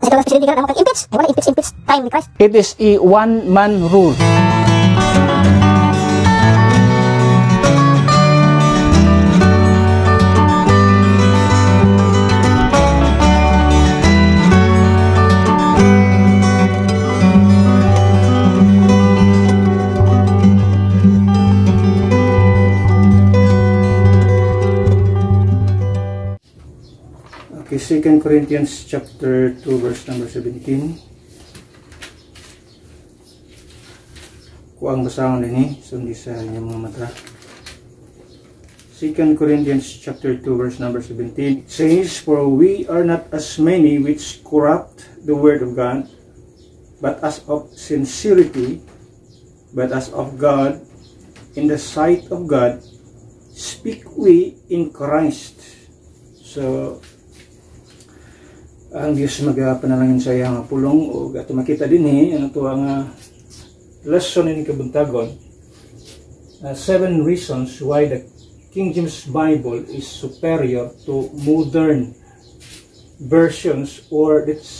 Kasi kalau presidente ka na impeach, ay wala impeach time ni Christ. It is a one-man rule. Okay, 2 Corinthians chapter 2 verse number 17. Kuang basahon ini sundi sa inyong mga mata. 2 Corinthians chapter 2 verse number 17. It says, "For we are not as many which corrupt the word of God, but as of sincerity, but as of God, in the sight of God, speak we in Christ." So, ang Diyos magapanalangin sa iyang pulong o ato makita din ano to ang lesson in kabuntagon. 7 reasons why the King James Bible is superior to modern versions, or let's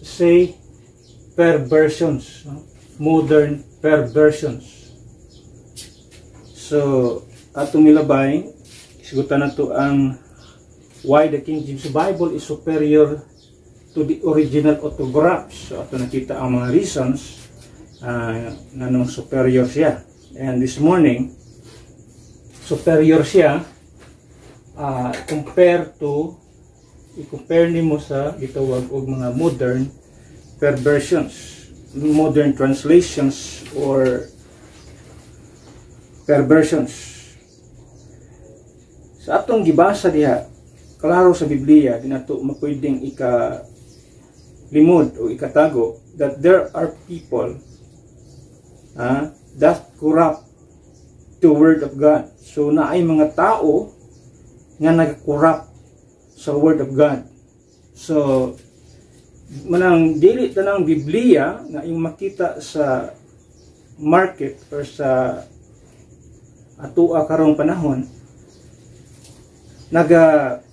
say perversions, modern perversions. So atong milabay sigutan nato ang why the King James Bible is superior to the original autographs. So ato nakita ang mga reasons na nung superior siya. And this morning, superior siya i-compare nimo sa gitawag og mga modern perversions, modern translations or perversions. Sa atong gibasa diha, klaro sa Biblia, di nato mapwedeng limod o ikatago that there are people that corrupt the word of God. So naay mga tao nga nag-corrupt sa word of God. So manang dili tanang Biblia nga yung makita sa market or sa atua karong panahon naga-exalt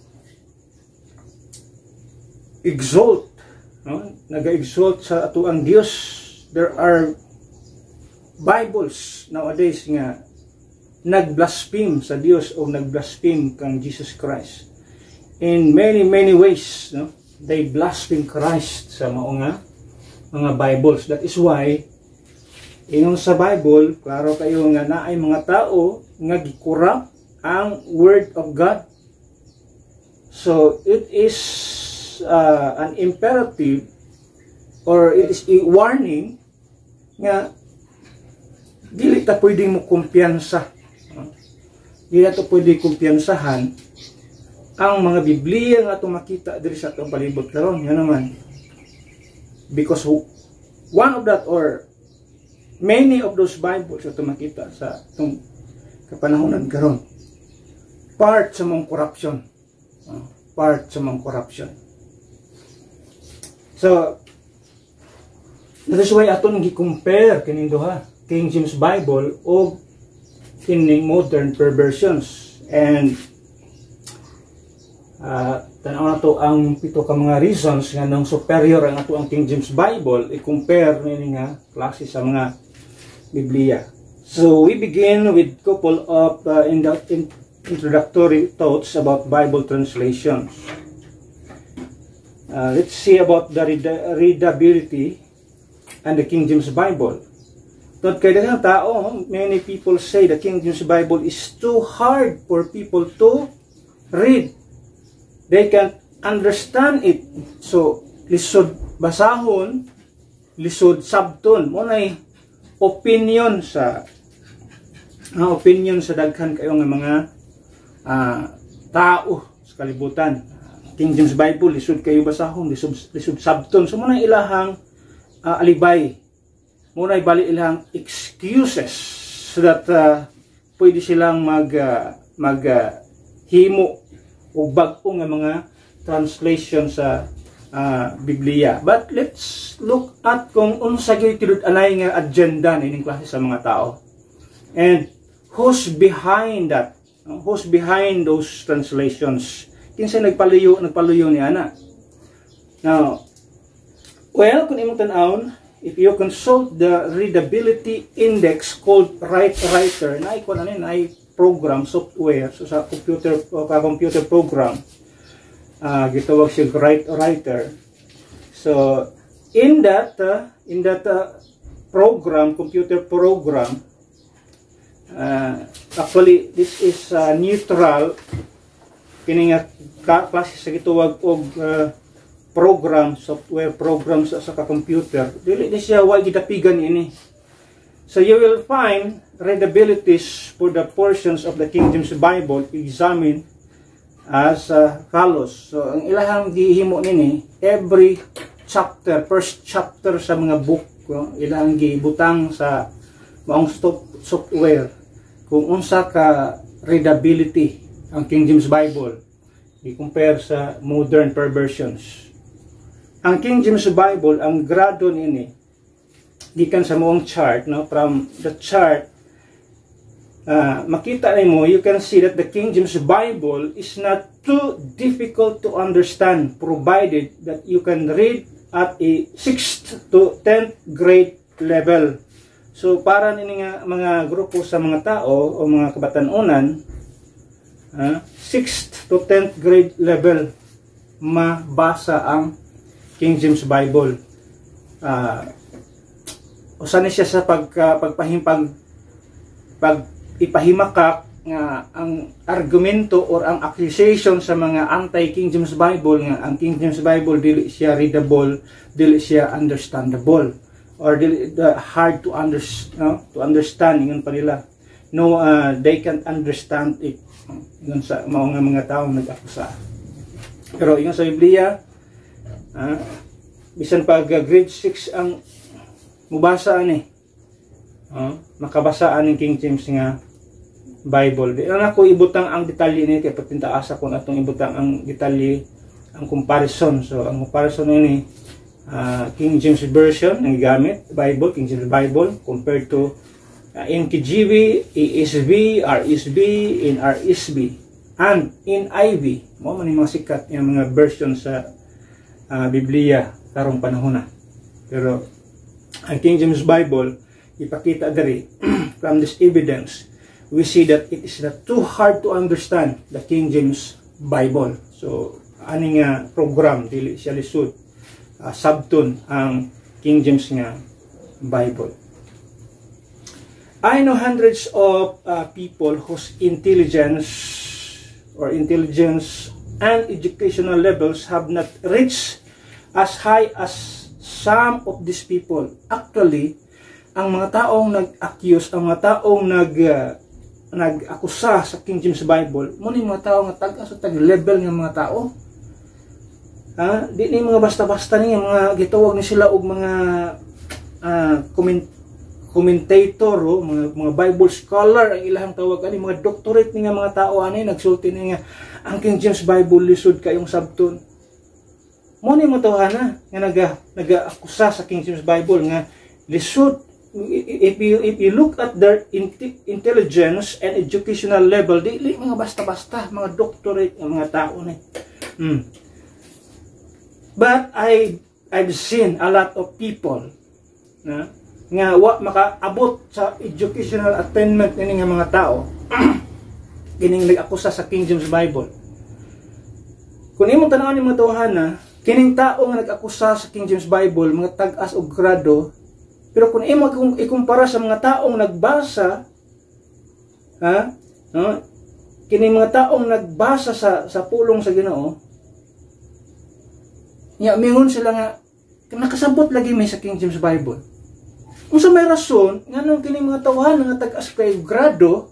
sa ato ang Dios. There are Bibles nowadays nga nagblaspheme sa Dios o nagblaspheme kang Jesus Christ in many ways, no? They blaspheme Christ sa mga Bibles. That is why ingon sa Bible klaro kayo nga naay mga tao nga gikorrupt ang word of God. So it is an imperative or it is a warning nga dili ta pwede mo kumpiyansa, dili ta pwede kumpiyansahan ang mga Biblia nga atong makita diri sa atong palibot karon. Yan naman, because one of that or many of those Bibles atong makita sa atong kapanahonan karon part sa mong corruption, So that is why aton gi-compare kining duha, King James Bible o kining modern perversions. And tanaw na to ang pito ka mga reasons nga nang superior ang ato ang King James Bible i-compare nini nga klase sa mga Biblia. So we begin with couple of introductory thoughts about Bible translations. Let's see about the readability and the King James Bible. Tod kay daghang tao, many people say the King James Bible is too hard for people to read. They can't understand it. So lisod basahon, lisod sabton. Mo nay opinion sa daghan kayo nga mga tao sa kalibutan. King James Bible lisod kayo basahon, lisod sabton. So muna ilahang alibay, muna ibali ilang excuses so that pwede silang himo o bag-o nga mga translation sa Biblia. But let's look at kung unsa gyud tidud anay nga agenda nining klase sa mga tao. And who's behind that? Who's behind those translations? Kinsa nagpaluyo ni ana. Now, Well, kung imong tan-awon, if you consult the readability index called Writer, na program, software, so sa computer program, gitawag siya Writer. So, in that program, computer program, actually, this is neutral, kini nga klase sa gitawag og program, software program sa computer. Dili siya way gidapigan ini. So you will find readabilities for the portions of the King James Bible examined as follows. So ang ilahang gihimo nini, every chapter, first chapter sa mga book, ilahang gibutang sa maong software kung unsa ka readability ang King James Bible i-compare sa modern versions. Ang King James Bible, ang grado nini gikan sa moong chart, no, from the chart, makita nimo, you can see that the King James Bible is not too difficult to understand, provided that you can read at a 6th to 10th grade level. So para nini nga mga grupo sa mga tao o mga kabatanunan, 6th to 10th grade level mabasa ang King James Bible. Usa ni siya sa ipahimakak nga ang argumento or ang accusation sa mga anti-King James Bible nga ang King James Bible dili siya readable, dili siya understandable, or dili hard to understand ingon pa nila. No, they can't understand it. Ingon sa mga taong nag-akusa. Pero ingon sa Biblia, bisan pag grade 6 ang mubasa ani, makabasaan ng King James nga Bible. Di lang ako ibutang ang detalye ni kay pagtintaasa ko atong ibutang ang detalye, ang comparison. So ang comparison ni King James version ang gamit Bible, King James Bible compared to NKJV, ESV, RSV, NRSV, and NIV. Mo man mga sikat nga mga version sa Biblia karong panahon na. Pero ang King James Bible, ipakita dari from this evidence, we see that it is not too hard to understand the King James Bible. So aning program dili siya lisod, sabton ang King James nga Bible. I know hundreds of people whose intelligence and educational levels have not reached as high as some of these people. Actually, ang mga taong nag-accuse, ang mga taong nag-akusa sa King James Bible, muna yung mga taong tag-level ng mga tao. Di ni mga basta-basta niya, mga gitawag ni sila og mga commentator, mga Bible scholar ang ilahang tawag ani, mga doctorate ni nga mga tao ani nagsulti ni nga ang King James Bible lisod kayong sabton. Mo ni mo tawhana nga naga-akusa sa King James Bible nga lisod. If you look at their intelligence and educational level, di mga basta-basta, mga doctorate ng mga tao ni. But I've seen a lot of people nga wa makaabot sa educational attainment ni nga mga tao kining nag-akusa sa King James Bible. Kung imong tan-awon ni mga tawhana, kining tao nga nag-akusa sa King James Bible, mga tag-as og grado, pero kung imong ikumpara sa mga taong nagbasa, kining mga taong nagbasa sa pulong sa Ginoo, nya mingon sila nga nakasabot lagi may sa King James Bible. Kung sa may rason, nganong kining mga tawhan nga tag-as kay grado,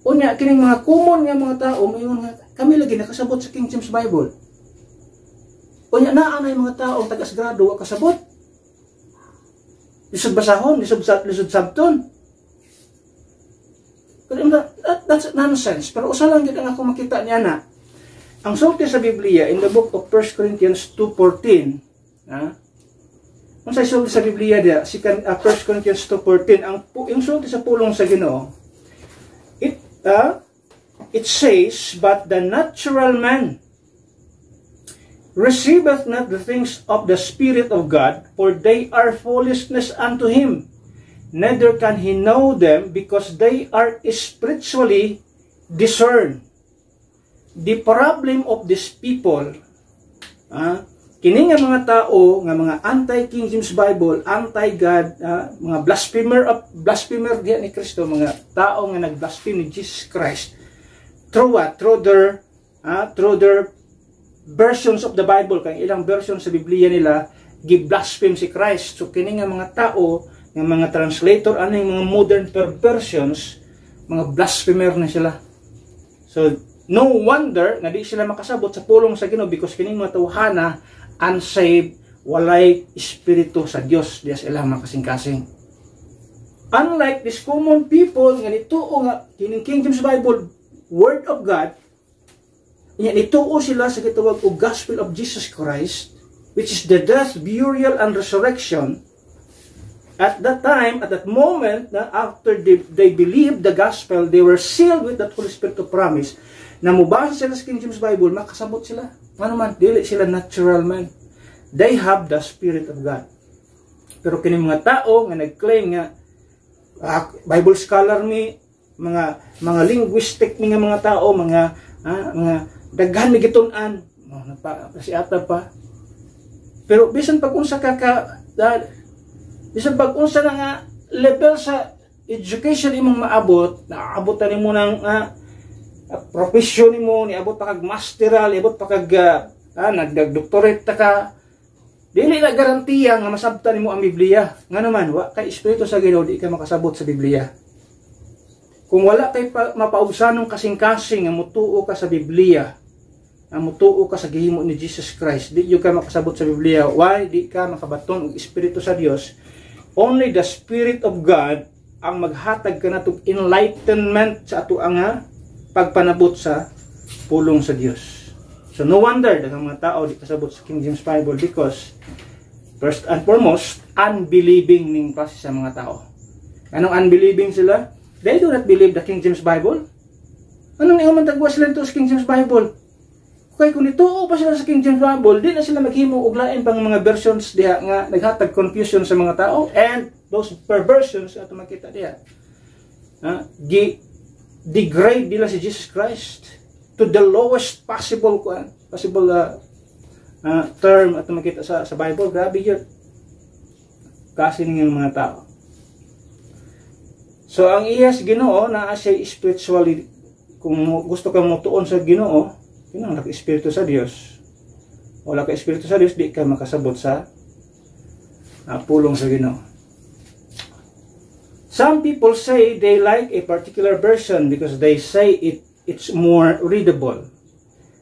unya kining mga common nga mga tao, mayon nga kami lagi nakasabot sa King James Bible. Unya naa na mga tao tag-as grado wa kasabot. Lisod basahon, lisod sabton. That's nonsense. Pero usa lang gid ang ako makita niya na. Ang sulti sa Biblia in the book of 1 Corinthians 2:14, kung sa sulti sa Biblia dia, 1 Corinthians 2:14, ang sulti sa pulong sa Ginoo, it says, but the natural man receiveth not the things of the Spirit of God, for they are foolishness unto him. Neither can he know them, because they are spiritually discerned. The problem of these people, kini nga mga tao, nga mga anti-King James Bible, anti-God, mga blasphemer diya ni Kristo, mga tao nga nag-blaspheme ni Jesus Christ, through what? Through their versions of the Bible, kay ilang version sa Biblia nila, gi-blaspheme si Christ. So kini nga mga tao, nga mga translator, ano yung mga modern versions, mga blasphemer na sila. So, no wonder nga di sila makasabot sa pulong sa Ginoo, because kining mga tawhana unsaved, walay espiritu sa Dios diya sila makasing-kasing. Unlike these common people nga nituo nga kining King James Bible Word of God, nya nituo sila sa gitawag og Gospel of Jesus Christ, which is the death, burial, and resurrection. At that time, at that moment, after they believed the gospel, they were sealed with that Holy Spirit of promise. Na mubasa sila sa King James Bible, makasabot sila. Ano man, dili sila natural man. They have the Spirit of God. Pero kini mga tao nga nag-claim nga, Bible scholar mi, mga linguistic mi nga mga tao, mga daghan mi gitun-an, nagpasiata pa. Pero bisan pag unsa bisan pag unsa na nga level sa education imong maabot, naabot ta nimo ng profession nimo, niabot pa kag masteral, niabot pa kag nagdoctorate ta ka, dili na garantiya nga masabtan nimo ang Biblia. Nga naman, wa kay espiritu sa Ginoo, di ka makasabot sa Biblia. Kung wala kay mapaubsanong kasing-kasing nga mutuo ka sa Biblia, ang mutuo ka sa gihimo ni Jesus Christ, di ka makasabot sa Biblia. Why? Di ka makabaton og espiritu sa Dios. Only the Spirit of God ang maghatag ka na itong enlightenment sa ato ang pagpanabot sa pulong sa Dios. So no wonder daghang mga tao di kasabot sa King James Bible, because first and foremost, unbelieving ning klase sa mga tao. Anong unbelieving sila? They do not believe the King James Bible. Anong niuman tagwa sila ito sa King James Bible? Kaya kung nituo pa sila sa King James Bible, di na sila maghimo og lain pang mga versions diha nga naghatag confusion sa mga tao, and those perversions ato makita diha. Degrade nila si Jesus Christ to the lowest possible term ato makita sa Bible. Grabe yun. Kasi ng mga tao. So ang iyas Ginoo na siya spiritually, kung gusto kang mutuon sa Ginoo, kinang naka-espiritu sa Dios. Wala ka espiritu sa Dios, di ka makasabot sa pulong sa Ginoo. Some people say they like a particular version because they say it's more readable.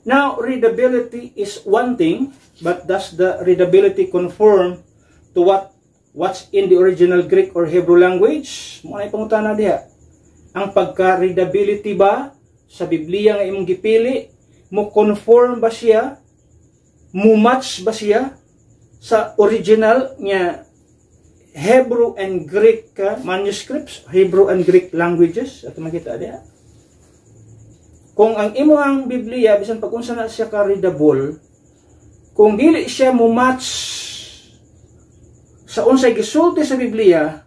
Now, readability is one thing, but does the readability conform to what's in the original Greek or Hebrew language? Muna ipangutana diha. Ang pagka-readability ba sa Biblia nga imong gipili, mo conform ba siya, mo match ba siya sa original nga Hebrew and Greek manuscripts, Hebrew and Greek languages? At makita diha. Kung ang imong Biblia bisan pag unsa na siya ka readable, kung dili siya mo match sa unsay gisulti sa Biblia,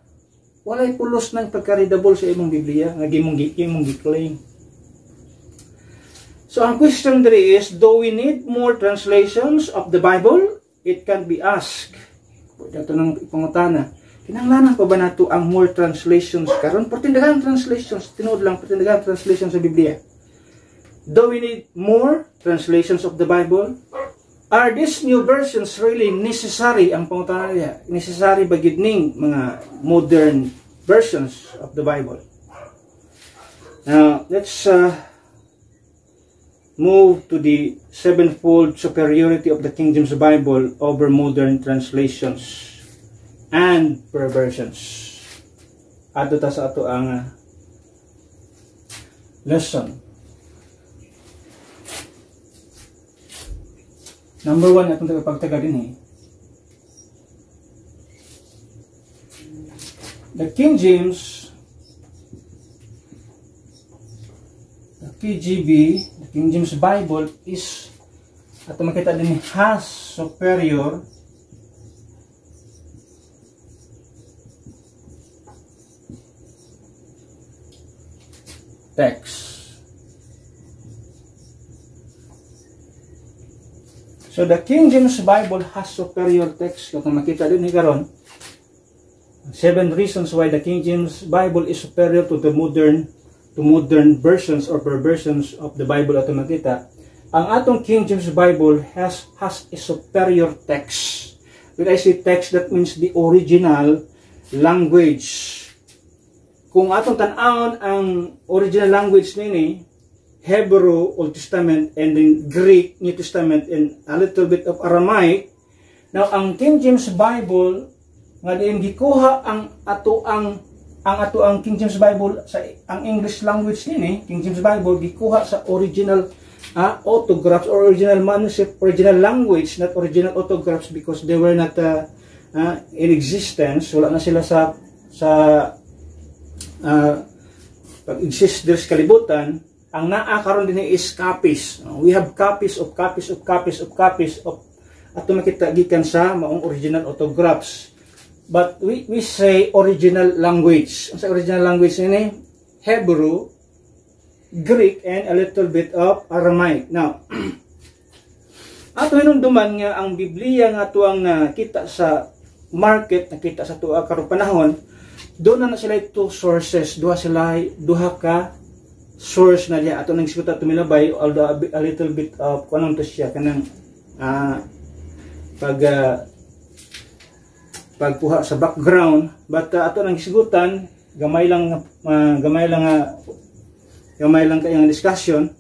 walay pulos nang pagka-readable sa imong Biblia nga imong gi-claim. So ang question there is, do we need more translations of the Bible? It can be asked. Ito nang ipangutana. Kinahanglanan pa ba nato ang more translations karon? Pertindagan translations, tinuod lang pertindagan translations sa Biblia. Do we need more translations of the Bible? Are these new versions really necessary? Ang pangutana niya, necessary ba gid ning mga modern versions of the Bible? Now, let's move to the sevenfold superiority of the King James Bible over modern translations and perversions. Ato ta sa ato ang lesson. Number 1, atong tagapagtaga din The King James, the KJV, the King James Bible is At makita din has superior text. So the King James Bible has superior text. Kung makita din ni karon, 7 reasons why the King James Bible is superior to the modern versions or perversions of the Bible. Ato makita, ang atong King James Bible has a superior text. When I say text, that means the original language. Kung atong tan-awon ang original language nini, Hebrew, Old Testament, and then Greek, New Testament, and a little bit of Aramaic. Now, ang King James Bible, nga din gikuha ang King James Bible sa ang English language nini, King James Bible gikuha sa original autographs or original manuscript, original language, not original autographs because they were not in existence. Wala na sila sa pag-exist there sa kalibutan. Ang naa karon din is copies. We have copies of ato makita gikan sa maong original autographs. But we say original language. Ang sa original language ni Hebrew, Greek, and a little bit of Aramaic. Now, ato hinumduman nga ang Biblia nga tuang nakita sa market, nakita sa tuwa karong panahon, doon na sila 2 sources, duha ka source na diya. Ato nang diskuta tumilabay, although a little bit of kanang to siya kanang pagkuha sa background, but ato nang sigutan gamay lang kayang discussion.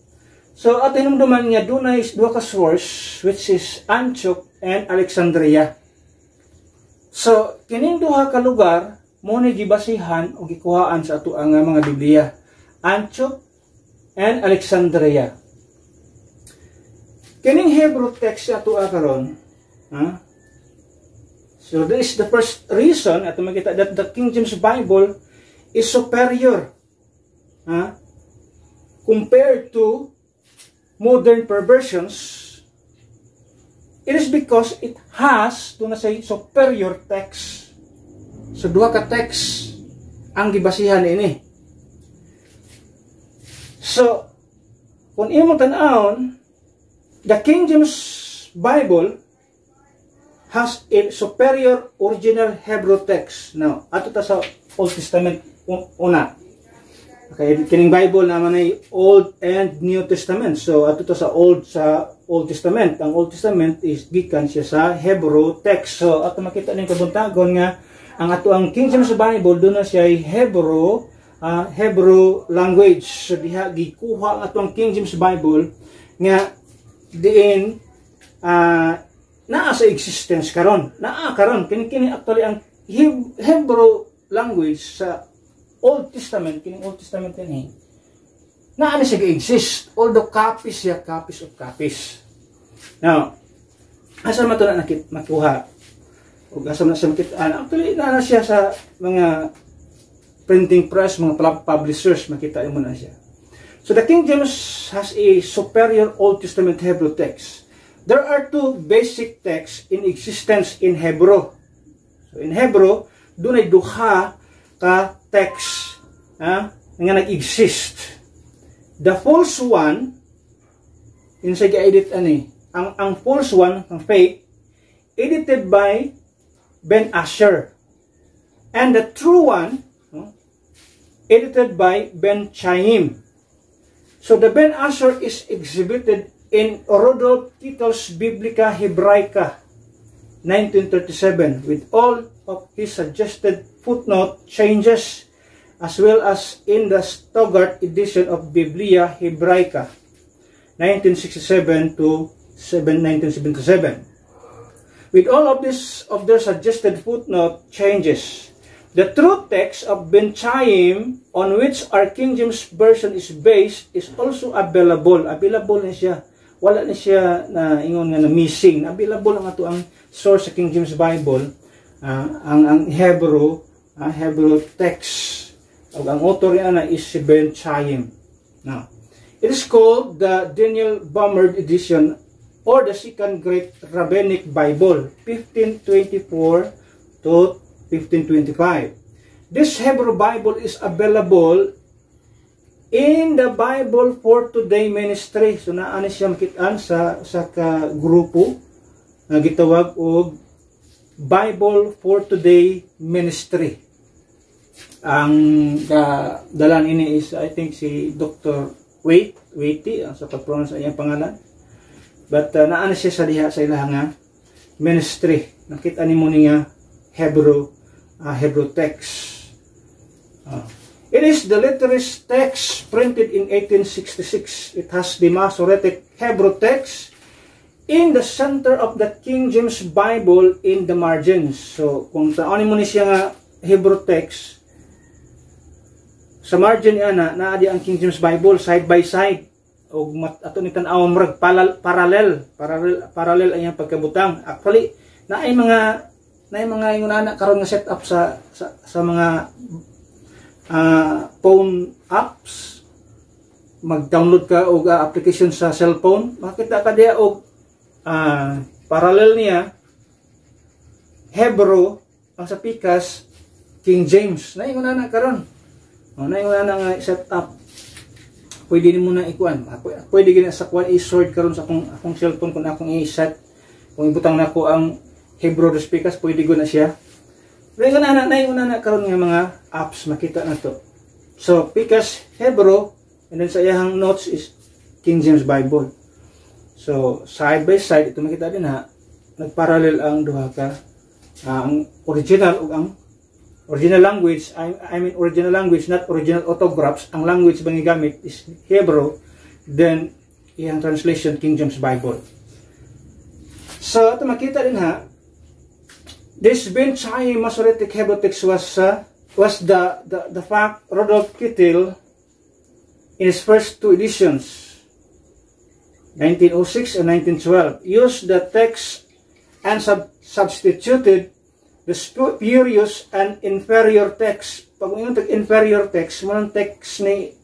So ato hinumduman nga dunay duha ka source which is Antioch and Alexandria. So kining duha ka lugar mo ni gibasihan o gikuhaan sa ato ang mga Biblia, Antioch and Alexandria. Kining Hebrew text ato karon, so this is the first reason ato makita that the King James Bible is superior compared to modern perversions. It is because it has, to na say, superior text. So duha ka text ang gibasihan ini. So kung imo tan-awon, the King James Bible has a superior original Hebrew text. Now, ato ta sa Old Testament una. Okay, kining Bible naman ay Old and New Testament. So ato ta sa Old Testament. Ang Old Testament is gikan siya sa Hebrew text. So ato makita ning kabuntagon nga ang ato ang King James Bible doon na siya ay Hebrew language. So diha gikuha ang ato ang King James Bible nga diin naa sa existence karon. Naa karon kini actually ang Hebrew language sa Old Testament, kining Old Testament ni naa na siya exist, although copies of copies. Now, asa man to na makuha? Ug asa man siya makita? Actually naa na siya sa mga printing press, mga publishers, makita mo na siya. So the King James has a superior Old Testament Hebrew text. There are 2 basic texts in existence in Hebrew. So in Hebrew, dunay duha ka text nga nag-exist. The false one, sa gi-edit ang false one, ang fake, edited by Ben Asher. And the true one, edited by Ben Chaim. So the Ben Asher is exhibited in Rudolf Kittel's Biblica Hebraica, 1937, with all of his suggested footnote changes, as well as in the Stogart edition of Biblia Hebraica, 1967 to 1977. With all of their suggested footnote changes, the true text of Ben Chaim, on which our King James Version is based, is also available. Available na siya. Wala na siya na ingon nga na missing. Available ang ato ang source sa King James Bible, ang Hebrew text. Ang author niya is si Ben Chaim. Now, it is called the Daniel Baumerd edition or the Second Great Rabbinic Bible, 1524 to 1525. This Hebrew Bible is available in the Bible for Today Ministry. So naa ni siya makitaan sa ka grupo nga gitawag og Bible for Today Ministry. Ang dalan ini is, I think, si Dr. Waity ang sa pag-pronounce ang iyang pangalan. But naa na siya sa diha sa ilang nga ministry. Nakita ni mo niya Hebrew text. It is the literary text printed in 1866. It has the Masoretic Hebrew text in the center of the King James Bible in the margins. So, kung taonin mo ni siya nga Hebrew text, sa margin ana naadi ang King James Bible side by side. O ato ni tan-aw murag parallel ang iyang pagkabutang. Actually, naay mga ingon ana karon nga setup sa mga phone apps. Mag-download ka og application sa cellphone, makita ka diha og parallel niya Hebrew ang sa pikas King James. Naingon ana karon. Naingon ana nga setup. Pwede ni mo na ikuan. Pwede gina sa kuan i-sort karon sa akong cellphone kung akong i-set. Kung ibutang nako ang Hebrew the pikas, pwede ko na siya. Naingon ana karon nga mga apps makita na to. So pikas Hebrew and then sa iyang notes is King James Bible. So side by side ito makita din ha. Nagparallel ang duha ka ang original ug ang original language. I mean original language, not original autographs. Ang language ba gamit is Hebrew, then iyang translation King James Bible. So ito makita din ha. This Ben Chaim Masoretic Hebrew text was the fact Rudolf Kittel in his first two editions, 1906 and 1912, used the text and substituted the spurious and inferior text. Pag yung inferior text, manang text ni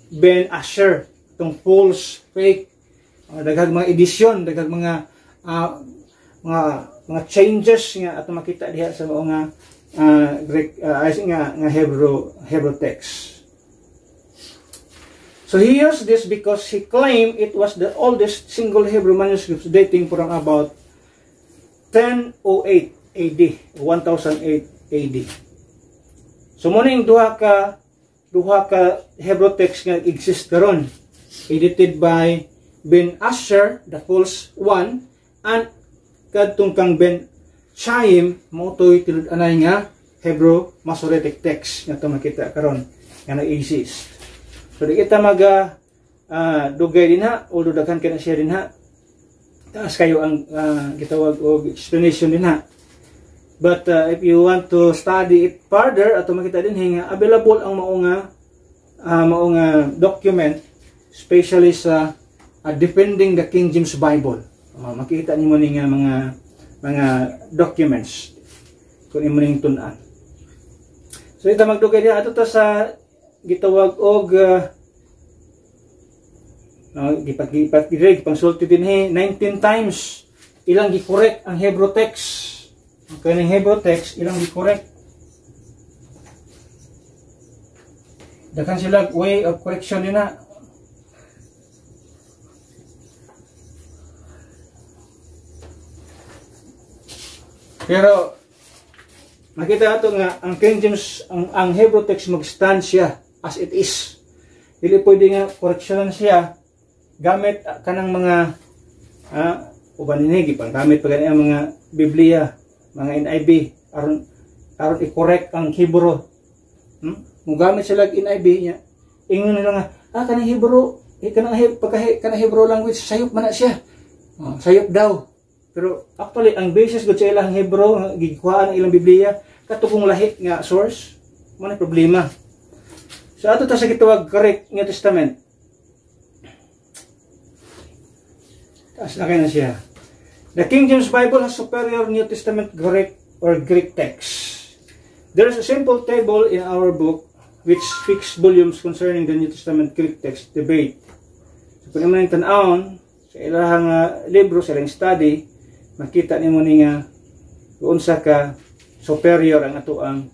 Ben Asher, itong false, fake, daghang mga edisyon, daghang mga changes nga ato makita diha sa mga Greek nga Hebrew text. So he used this because he claimed it was the oldest single Hebrew manuscript dating from about 1008 AD, 1008 AD. So muna yung duha ka Hebrew text nga exist karon, edited by Ben Asher, the false one, and kadtong kang Ben Chaim mo toy tilud anay nga Hebrew Masoretic text nga to makita karon nga nag-exist. So di kita dugay din ha, although daghan ka na siya din ha. Taas kayo ang gitawag og explanation din ha. But if you want to study it further, ato makita din nga available ang maong document, especially sa defending the King James Bible. Makikita niyo ni nga mga documents kung imo ning tun-an. So ita magdugay diha ato ta sa gitawag og gipat pangsulti din 19 times ilang gi-correct ang Hebrew text. Okay, ng Hebrew text ilang gi-correct. Dakan sila way of correction din na. Pero makita nato nga ang King James ang Hebrew text mag-stand siya as it is. Dili pwede nga correctionan siya gamit kanang mga uban ni gamit pa gani ang mga Biblia, mga NIV aron i-correct ang Hebrew. Mugamit sila og NIV nya. Ingon nila nga kanang Hebrew, kanang Hebrew language sayop man na siya. Sayop daw. Pero actually ang basis gud sa ilang Hebrew nga gikuhaan ang ilang Biblia katugong lahi nga source mo na problema. So ato ta sa gitawag correct nga testament. Taas na na siya. The King James Bible has superior New Testament Greek or Greek text. There is a simple table in our book which speaks volumes concerning the New Testament Greek text debate. So kung naman yung tanawon sa ilang libro, sa ilang study, makita nimo ni nga unsa ka superior ang ato ang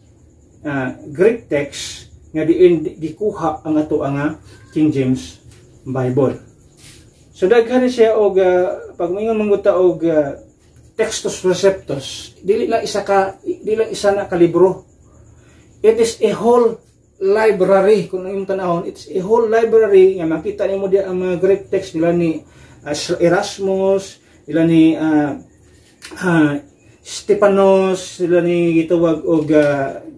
Greek text nga diin gikuha ang ato ang King James Bible. So daghan siya og pag moingon mangguta og textus receptus, dili lang isa na ka libro. It is a whole library. Kung yung tanahon, it's a whole library nga makita nimo di ang mga Greek text nila ni Erasmus, nila ni Stephanos, nila ni gitawag og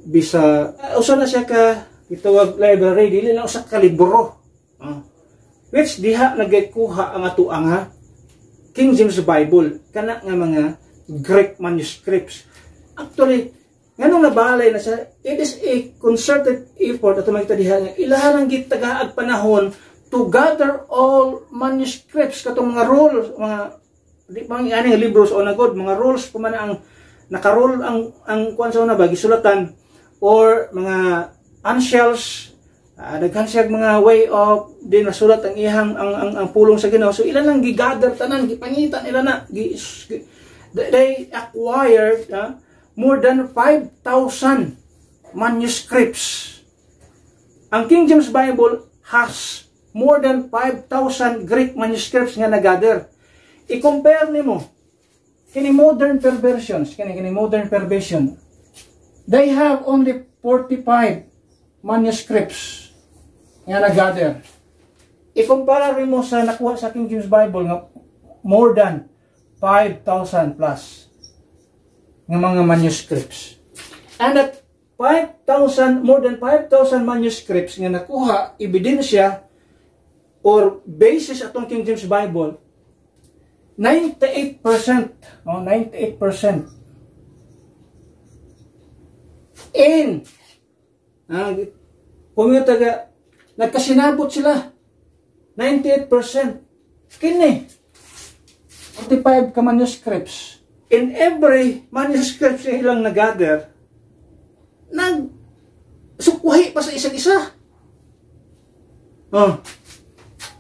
bisa usa na siya ka gitawag library, dili lang usa ka libro. Which diha nagkuha ang ato ang King James Bible kana nga mga Greek manuscripts. Actually, nganong nabalay na siya, it is a concerted effort ato makita diha nga ilahan ang gitagaag panahon to gather all manuscripts katong mga rules, mga di pang ani nga libros o nagod mga rules pa man ang nakarol ang kuan sa una ba gisulatan or mga uncials. Daghan siya mga way of din nasulat ang ihang ang pulong sa Ginoo. So ilan lang gigather tanan, gipangitan nila na they acquired more than 5,000 manuscripts. Ang King James Bible has more than 5,000 Greek manuscripts nga nagather. I-compare nimo kini modern perversions, kini modern perversion. They have only 45 manuscripts nga nagather. I-compare mo sa nakuha sa King James Bible nga more than 5,000 plus nga mga manuscripts. And at more than 5,000 manuscripts nga nakuha, ebidensya or basis atong King James Bible, 98%, 98% in kung yung nagkasinabot sila 98% kini 45 ka manuscripts. In every manuscript na ilang nagather, sukwahi pa sa isa't isa.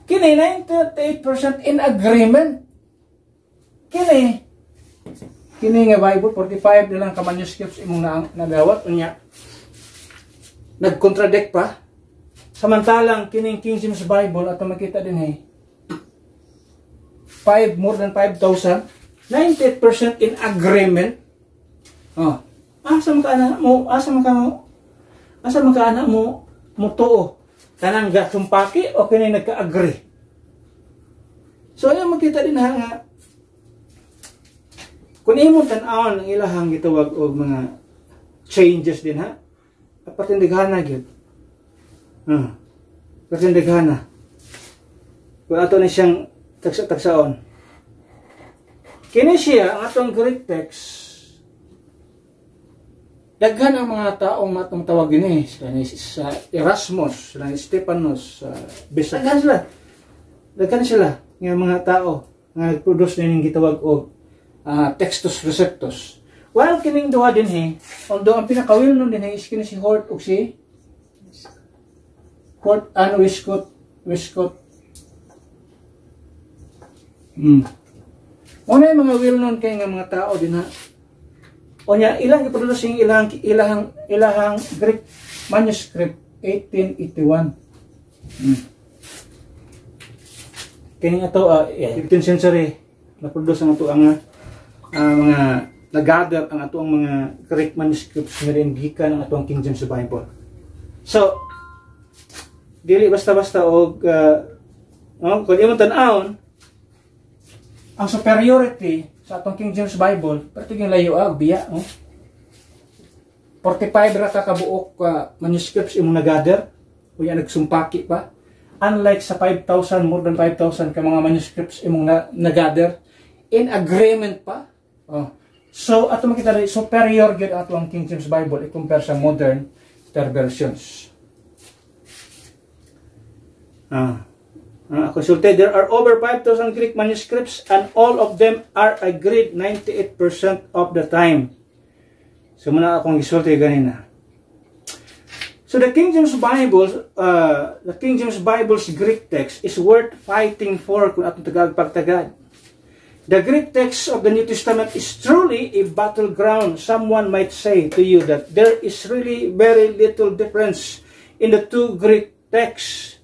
Kini 98% in agreement. Kini nga Bible 45 na lang ka manuscripts imong nagawat unya. Nag-contradict pa. Samantalang kining King James Bible ato makita din more than 5,000, 98% in agreement. Asa man ka ana mo tuo kanang gasumpaki o kini nagka-agree. So ayo makita din nga kung imong tan-awon ang ilahang gitawag og mga changes din patindighana gyud. Patindighana. Kung ato ni siyang tagsa-tagsaon. Kini siya ang atong Greek text. Daghan ang mga taong matong tawag ini sa Erasmus, sa Stephanos, daghan sila nga mga tao nga nagproduce ning gitawag og textus receptus. While kining duha din although ang pinakawil nun din is kini si Hort ug si Hort and Westcott. Una yung mga will known kay nga mga tao din Onya ilang iproduce ilahang Greek manuscript 1881. Kini ato 15th century na-produce ang ato ang mga nagather ang ato ang mga Greek manuscripts nga rin gikan ang ato ang King James Bible. So dili basta-basta og kung imong tan-awon ang superiority sa atong King James Bible, pero tiging layo biya. 45 ra ka kabuok manuscripts imong nagather, o yan nagsumpaki pa. Unlike sa 5,000, more than 5,000 ka mga manuscripts imong nagather, in agreement pa. So, ato makita rin, superior gyud ato ang King James Bible i-compare sa modern versions. Consulted, there are over 5,000 Greek manuscripts and all of them are agreed 98% of the time. So muna akong gisulti ganina. So the King James Bible's Greek text is worth fighting for kung atong tagag-pagtagad. The Greek text of the New Testament is truly a battleground. Someone might say to you that there is really very little difference in the two Greek texts.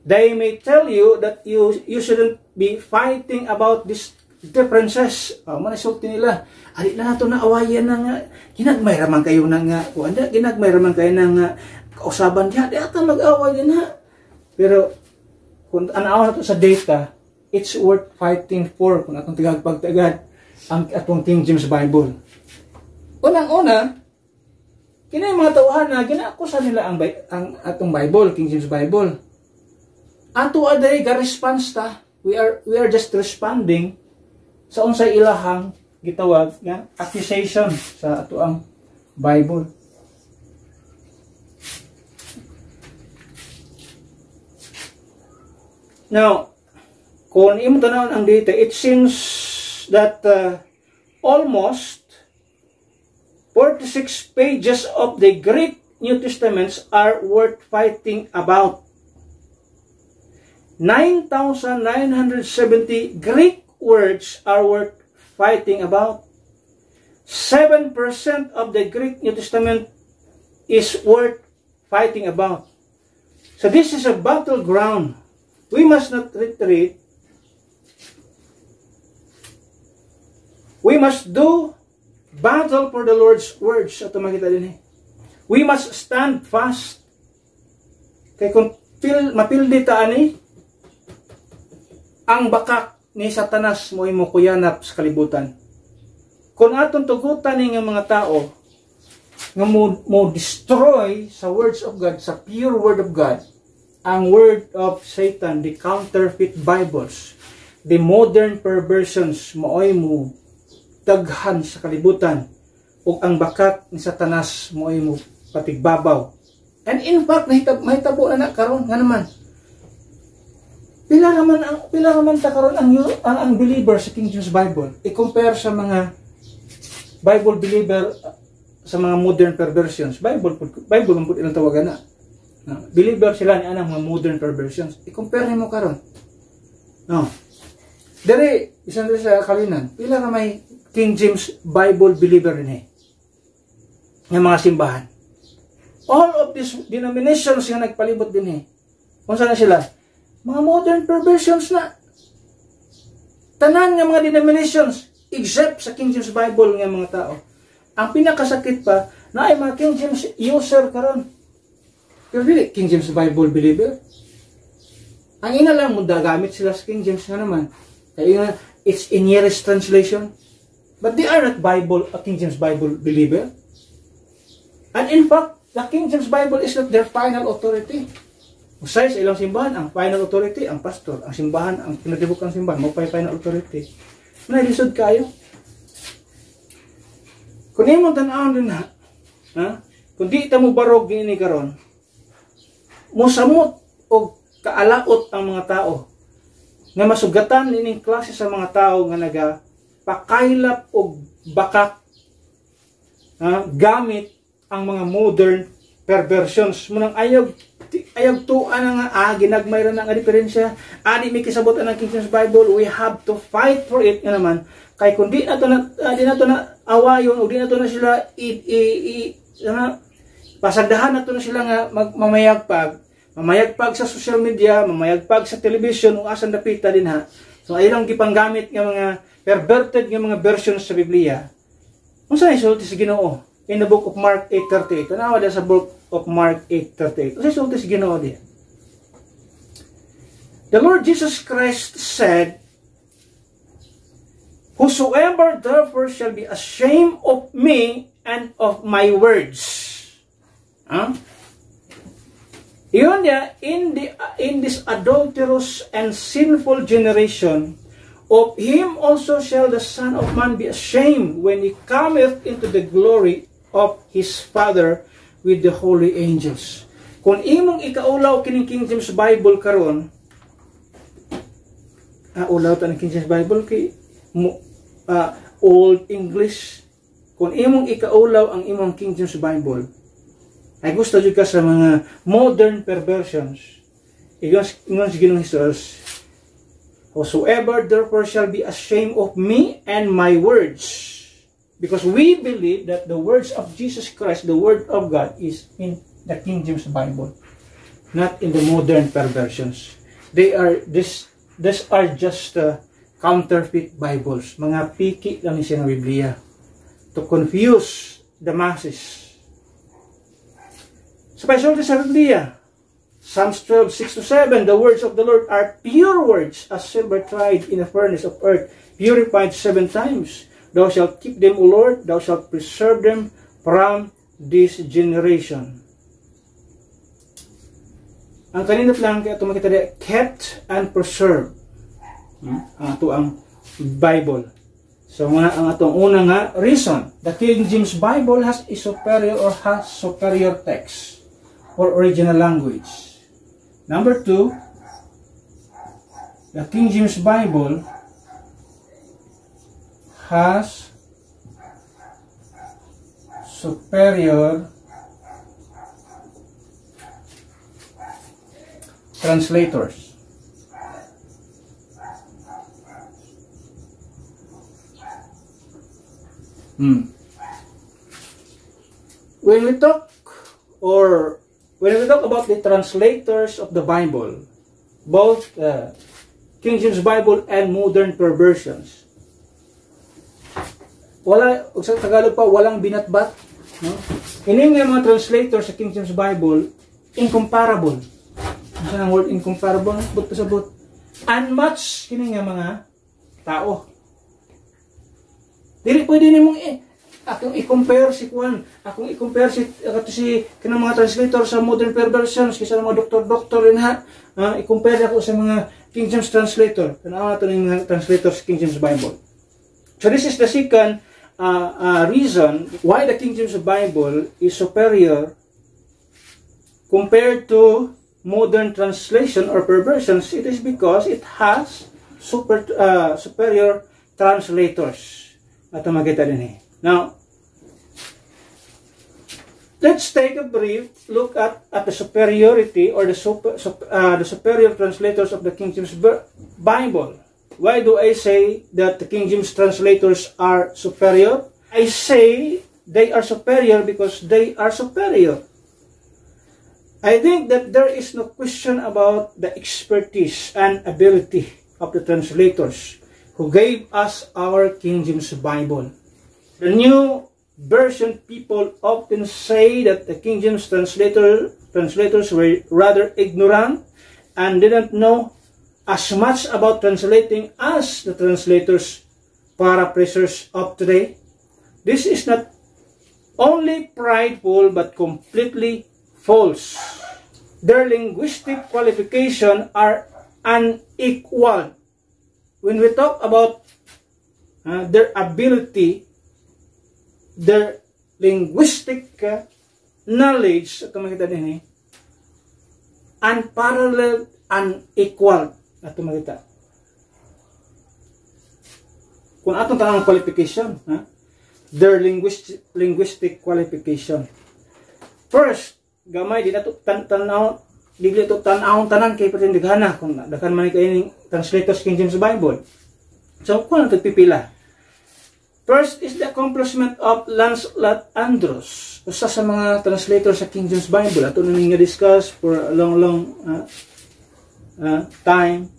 They may tell you that you shouldn't be fighting about these differences. Manasulti nila, ari na ito na awayan na nga, ginagmay raman kayo na nga, kuanda, ginagmay raman kayo na nga, kausaban diya, di ata mag-away din ha. Pero, kung anaw na ito sa data, it's worth fighting for kung atong tagagpagtagad ang atong King James Bible. Unang-una, kina yung mga tauhan na ginaakusa nila ang atong Bible, King James Bible. Ato aday ga response ta, we are just responding sa unsay ilahang gitawag nga accusation sa ato ang Bible. Now, kung imo tanawon ang data, it seems that almost 46 pages of the Greek New Testaments are worth fighting about. 9,970 Greek words are worth fighting about. 7% of the Greek New Testament is worth fighting about. So this is a battleground. We must not retreat. We must do battle for the Lord's words. Ito makita din eh. We must stand fast. Kaya kung mapildi ta ani, ang bakak ni Satanas mo imo kuyanap sa kalibutan. Kung aton tugutan ni nga mga tao nga mo destroy sa words of God, sa pure word of God, ang word of Satan, the counterfeit Bibles, the modern perversions, mooy mo daghan sa kalibutan, ug ang bakak ni Satanas mooy mo patigbabaw. And in fact, mahitabo na karon nga naman. Pila raman ta karon ang believer sa King James Bible i-compare sa mga Bible believer sa mga modern perversions. Bible man pud ilang tawagan na. Believer sila ni anang mga modern perversions. I-compare nimo karon. No. Dere isang sa kalinan, pila ra may King James Bible believer ni nga mga simbahan. All of these denominations nga nagpalibot din unsa na sila? Mga modern perversions na. Tanan nga mga denominations except sa King James Bible nga mga tao. Ang pinakasakit pa na ay mga King James user karon. Pero really, King James Bible believer. Ang ina lang mo gamit sila sa King James nga naman. Kaya it's in nearest translation. But they are not King James Bible believer. And in fact, the King James Bible is not their final authority. Usay sa ilang simbahan, ang final authority, ang pastor. Ang simbahan, ang pinatibok ng simbahan, mo pa final authority. Manalisod kayo. Kung yung mong tanawin din kung di ita mo barog ni karon, musamot o kaalaot ang mga tao nga masugatan ining klase sa mga tao nga nagapakailap o bakak gamit ang mga modern perversions. Munang ayog tuan nga ginagmay ra nga diferensya. Ani may kisabot ang King James Bible, we have to fight for it nga naman. Kay kung di nato na awayon o di nato na sila pasagdahan nato na sila nga mamayagpag sa social media, mamayagpag sa television ug asan dapita din ha. So ayong gipanggamit nga mga perverted nga mga versions sa Biblia. Unsa ay sulti sa Ginoo? In the book of Mark 8:38. Tanawa da sa book of Mark 8:38. Unsa sulti sa Ginoo diya? The Lord Jesus Christ said, "Whosoever therefore shall be ashamed of me and of my words." Yun niya, in this adulterous and sinful generation, of him also shall the Son of Man be ashamed when he cometh into the glory of his Father with the holy angels. Kung imong ikaulaw kining King James Bible karon, ulaw ta ng King James Bible kay Old English. Kung imong ikaulaw ang imong King James Bible, Ay gusto jud ka sa mga modern perversions. Ingon si Ginoong Hesus, whosoever therefore shall be ashamed of me and my words. Because we believe that the words of Jesus Christ, the Word of God, is in the King James Bible, not in the modern perversions. These are just counterfeit Bibles. Mga piki lang siya ng Biblia to confuse the masses. So, pasulti sa Biblia, Psalms 12:6-7, the words of the Lord are pure words, as silver tried in a furnace of earth, purified 7 times. Thou shalt keep them, O Lord, thou shalt preserve them from this generation. Ang kaninot lang kaya ito makita diya, kept and preserved. Ang ato ang Bible. So ang atong una nga reason, the King James Bible has a superior text or original language. Number 2, the King James Bible has superior translators. When we talk about the translators of the Bible, both King James Bible and modern perversions, sa Tagalog pa, walang binatbat. No? Ini nga mga translators sa King James Bible, incomparable. Ang word incomparable, but pasabot. Unmatched, kini nga mga tao. Dili pwede nimong akong i-compare si Juan, akong i-compare si kanang mga translator sa modern perversions, kaysa mga doktor rin ha. I-compare ako sa mga King James translator. Tanawa ito ng mga translators sa King James Bible. So this is the second reason why the King James Bible is superior compared to modern translation or perversions. It is because it has superior translators. Ito makita din eh. Now, let's take a brief look at the superiority or the superior translators of the King James Bible. Why do I say that the King James translators are superior? I say they are superior because they are superior. I think that there is no question about the expertise and ability of the translators who gave us our King James Bible. The New Version people often say that the King James translators were rather ignorant and didn't know as much about translating as the translators, paraphrasers of today. This is not only prideful but completely false. Their linguistic qualifications are unequal. When we talk about their ability, their linguistic knowledge, ito makita din unparalleled, unequal. Ito makita. Kung atong tanang qualification, their linguistic qualification. First, gamay di nato digli to tan-awon tanan kay patindighana kung daghan man kay ning translators King James Bible. So kung nato pipila. First is the accomplishment of Lancelot Andrus, usa sa mga translators sa King James Bible. Ato na nga discuss for a long time.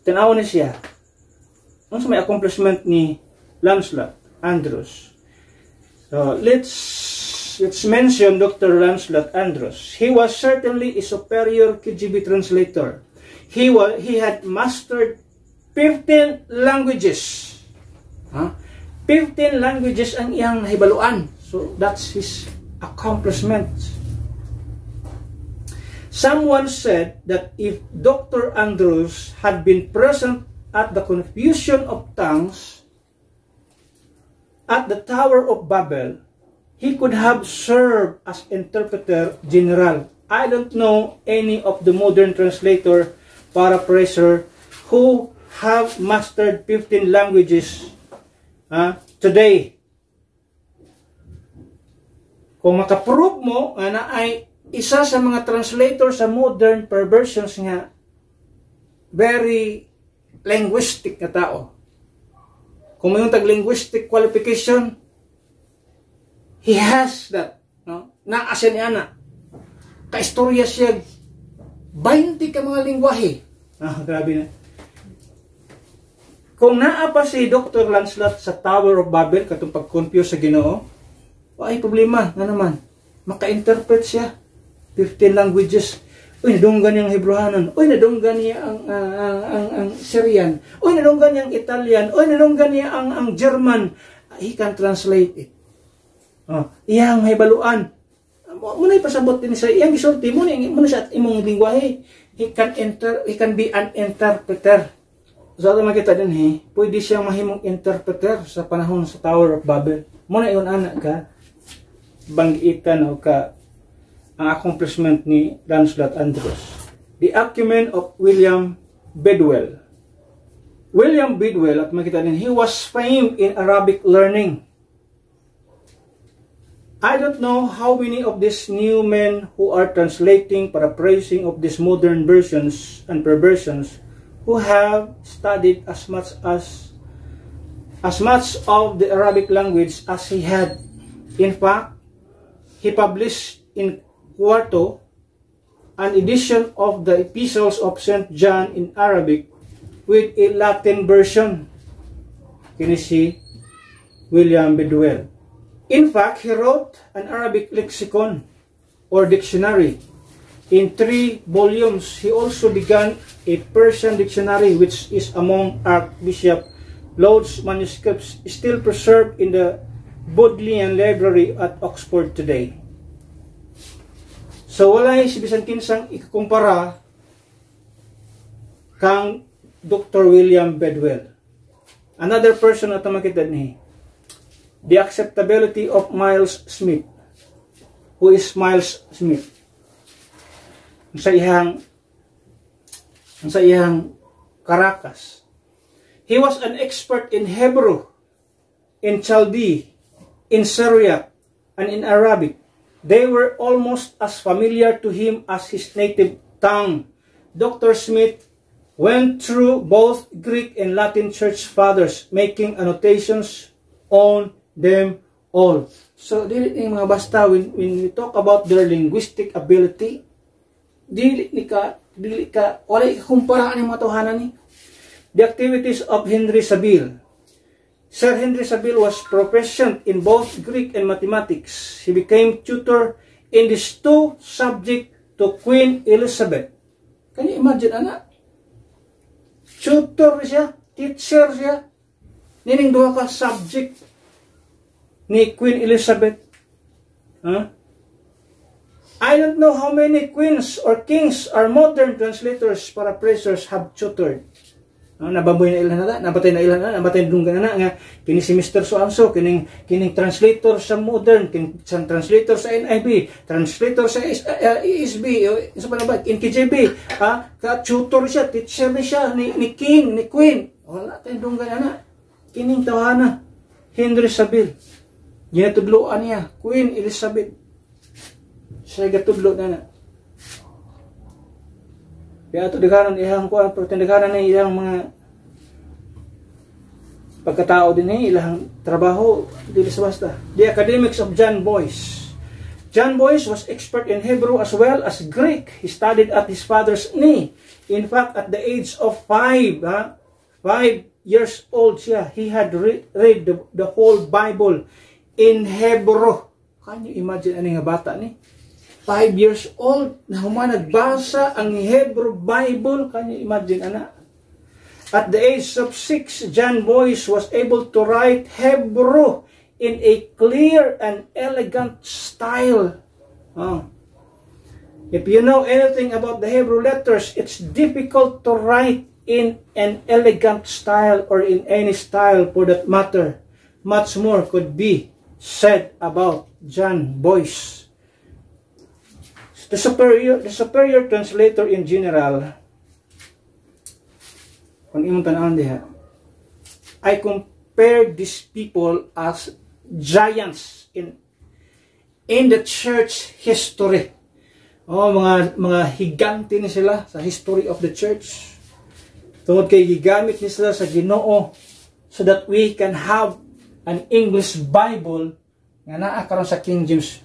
Tanaw na siya. Ano sa may accomplishment ni Lancelot Andrus? So, let's mention Dr. Lancelot Andrus. He was certainly a superior KJV translator. He had mastered 15 languages. 15 languages ang iyang nahibaluan. So, that's his accomplishment. Someone said that if Dr. Andrus had been present at the confusion of tongues at the Tower of Babel, he could have served as interpreter general. I don't know any of the modern translator, paraphraser, who have mastered 15 languages today. Kung makaprove mo nga na ay isa sa mga translator sa modern perversions nga very linguistic na tao. Kung mayroong tag-linguistic qualification, he has that. No? Naasin niya na. Kaistorya siya 20 ka mga lingwahe. Grabe na. Kung naa pa si Dr. Lancelot sa Tower of Babel, katong pag-confuse sa Ginoo, ay problema na naman. Maka-interpret siya. 15 languages. Uy, nadunggan niyang Hebrewanon. Uy, nadunggan niya ang Syrian. Uy, nadunggan niya ang Italian. Uy, nadunggan niya ang German. He can translate it. Iyang may baluan. Muna ipasabot din sa iyang gisulti. Muna sa imong lingwahe. He can be an interpreter. So, ito makita din, pwede siyang mahimong interpreter sa panahon sa Tower of Babel. Muna yun, anak ka, banggitan o ka, ang accomplishment ni Lancelot Andrus. The acumen of William Bedwell. William Bedwell, at makita din, he was famed in Arabic learning. I don't know how many of these new men who are translating, paraphrasing of these modern versions and perversions who have studied as much of the Arabic language as he had. In fact, he published in Quarto an edition of the Epistles of St. John in Arabic with a Latin version. Kini si William Bedwell. In fact, he wrote an Arabic lexicon or dictionary in 3 volumes. He also began a Persian dictionary, which is among Archbishop Laud's manuscripts still preserved in the Bodleian Library at Oxford today. So walay si bisan kinsang ikukumpara kang Dr. William Bedwell. Another person na makita ni, the acceptability of Miles Smith. Who is Miles Smith? Sa iyang Caracas. He was an expert in Hebrew, in Chaldee, in Syriac, and in Arabic. They were almost as familiar to him as his native tongue. Dr. Smith went through both Greek and Latin church fathers, making annotations on them all. So, dili ni mga basta, when we talk about their linguistic ability, wala ikumpara ng mga tawhanan ni. The activities of Henry Saville. Sir Henry Saville was proficient in both Greek and mathematics. He became tutor in these 2 subjects to Queen Elizabeth. Can you imagine, anak? Tutor siya, teacher siya. Nining 2 ka subject ni Queen Elizabeth. I don't know how many queens or kings or modern translators, paraphrasers have tutored. Nababoy na ilan na, nabatay na ilan na, nabatay na dunggan na nga, kini si Mr. So-and-so, kining translator sa modern, kining translator sa NIV, translator sa ESB, isa pa na ba, in KJB, ka-tutor siya, teacher siya, ni king, ni queen. Wala tayong dunggan na, kining tawana, Henry Saville. Ginatudloan niya, Queen Elizabeth. Siya gatudlo na. Kaya ito dekaran ihang kuan, pero dekaran na ilang mga pagkatao din ilang trabaho dili sa basta. The academics of John Boyce. John Boyce was expert in Hebrew as well as Greek. He studied at his father's knee. In fact, at the age of 5 years old siya, he had read the whole Bible in Hebrew. Can you imagine ano nga bata ni? 5 years old, na nagbasa ang Hebrew Bible. Can you imagine, anak? At the age of 6, John Boyce was able to write Hebrew in a clear and elegant style. If you know anything about the Hebrew letters, it's difficult to write in an elegant style or in any style for that matter. Much more could be said about John Boyce. The superior translator in general, kung imong tanawon diha, I compare these people as giants in the church history. Oh, mga higante ni sila sa history of the church. Tungod kay gigamit ni sila sa Ginoo so that we can have an English Bible nga naa karon sa King James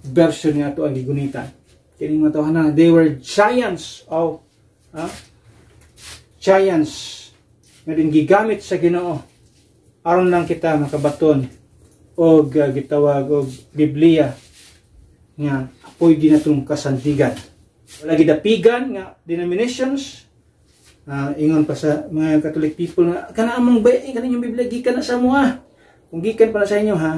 version nga to ang gigunitan. Kini mga tawhan na they were giants of giants nga din gigamit sa Ginoo aron lang kita makabaton og gitawag og Biblia nga apoy ginatong kasandigan. Wala gidapigan nga denominations. Ingon pa sa mga Catholic people nga kana among kaninyong Biblia gikan na sa mo ha. Kung gikan pa na sa inyo ha.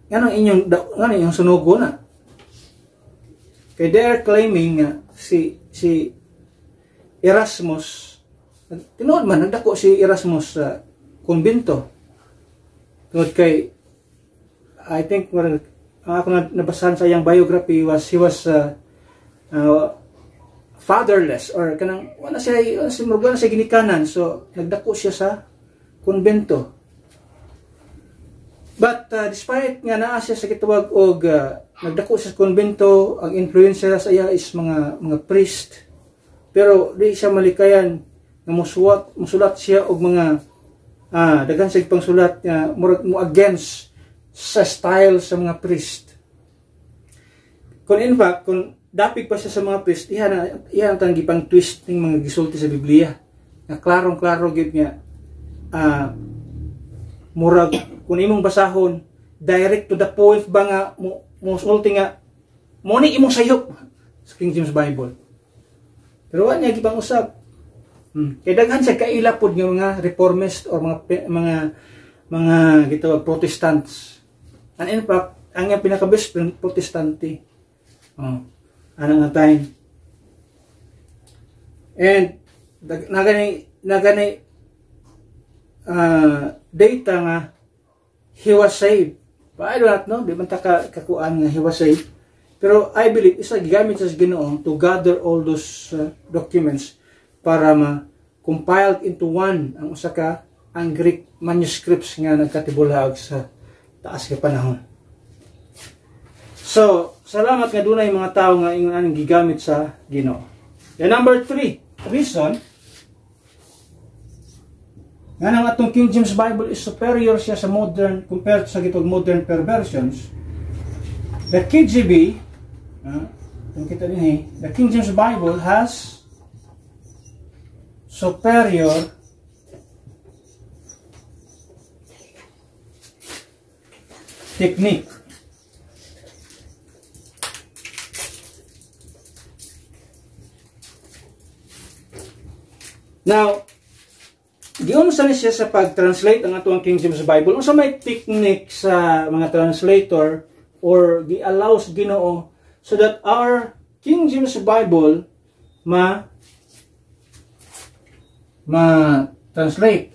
Ganang inyong sunugo na. Kay they are claiming nga si Erasmus, tinuod man nagdako si Erasmus sa kumbento. Tungod kay I think ako nabasahan sa iyang biography he was fatherless or kanang wala siya ginikanan, so nagdako siya sa kumbento. But despite nga naa siya sa kitawag og nagdako siya sa kumbento, ang influensya sa iya is mga priest. Pero di siya malikayan nga musulat siya og mga daghan sa pangsulat nga mo against sa style sa mga priest. Kung in fact, kung dapig pa siya sa mga priest, iyan ang tanggipang twist ng mga gisulti sa Biblia. Na klarong-klaro gid nga murag kung imong basahon direct to the point ba nga musulti nga mo ni imong sayop sa King James Bible. Pero wa niya gibang usab. Kay daghan sa kailapod nga mga reformist or mga gitawag Protestants. And in fact, ang pinaka-best friend Protestante. Anong nga time. And nagani data nga he was saved. But I do not know, di man ta kakuan nga he was saved. Pero I believe isa gigamit sa Ginoo to gather all those documents para ma-compiled into one ang usa ka ang Greek manuscripts nga nagkatibulaog sa taas ka panahon. So, salamat nga dunay mga tao nga ingon anong gigamit sa Ginoo. And number 3, reason nga nang atong King James Bible is superior siya sa modern compared sa gitog modern perversions. The KJV, kita din the King James Bible has superior technique. Now, giunsa ni siya sa pag-translate ang atong King James Bible. Unsa may technique sa mga translator or gi-allows Ginoo so that our King James Bible ma-translate.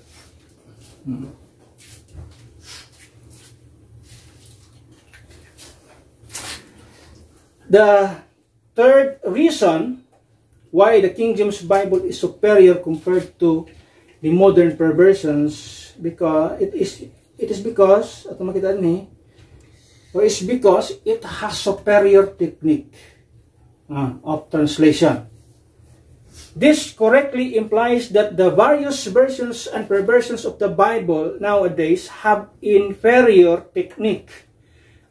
The third reason why the King James Bible is superior compared to the modern perversions, because it is because ato makita ni or is because it has superior technique of translation. This correctly implies that the various versions and perversions of the Bible nowadays have inferior technique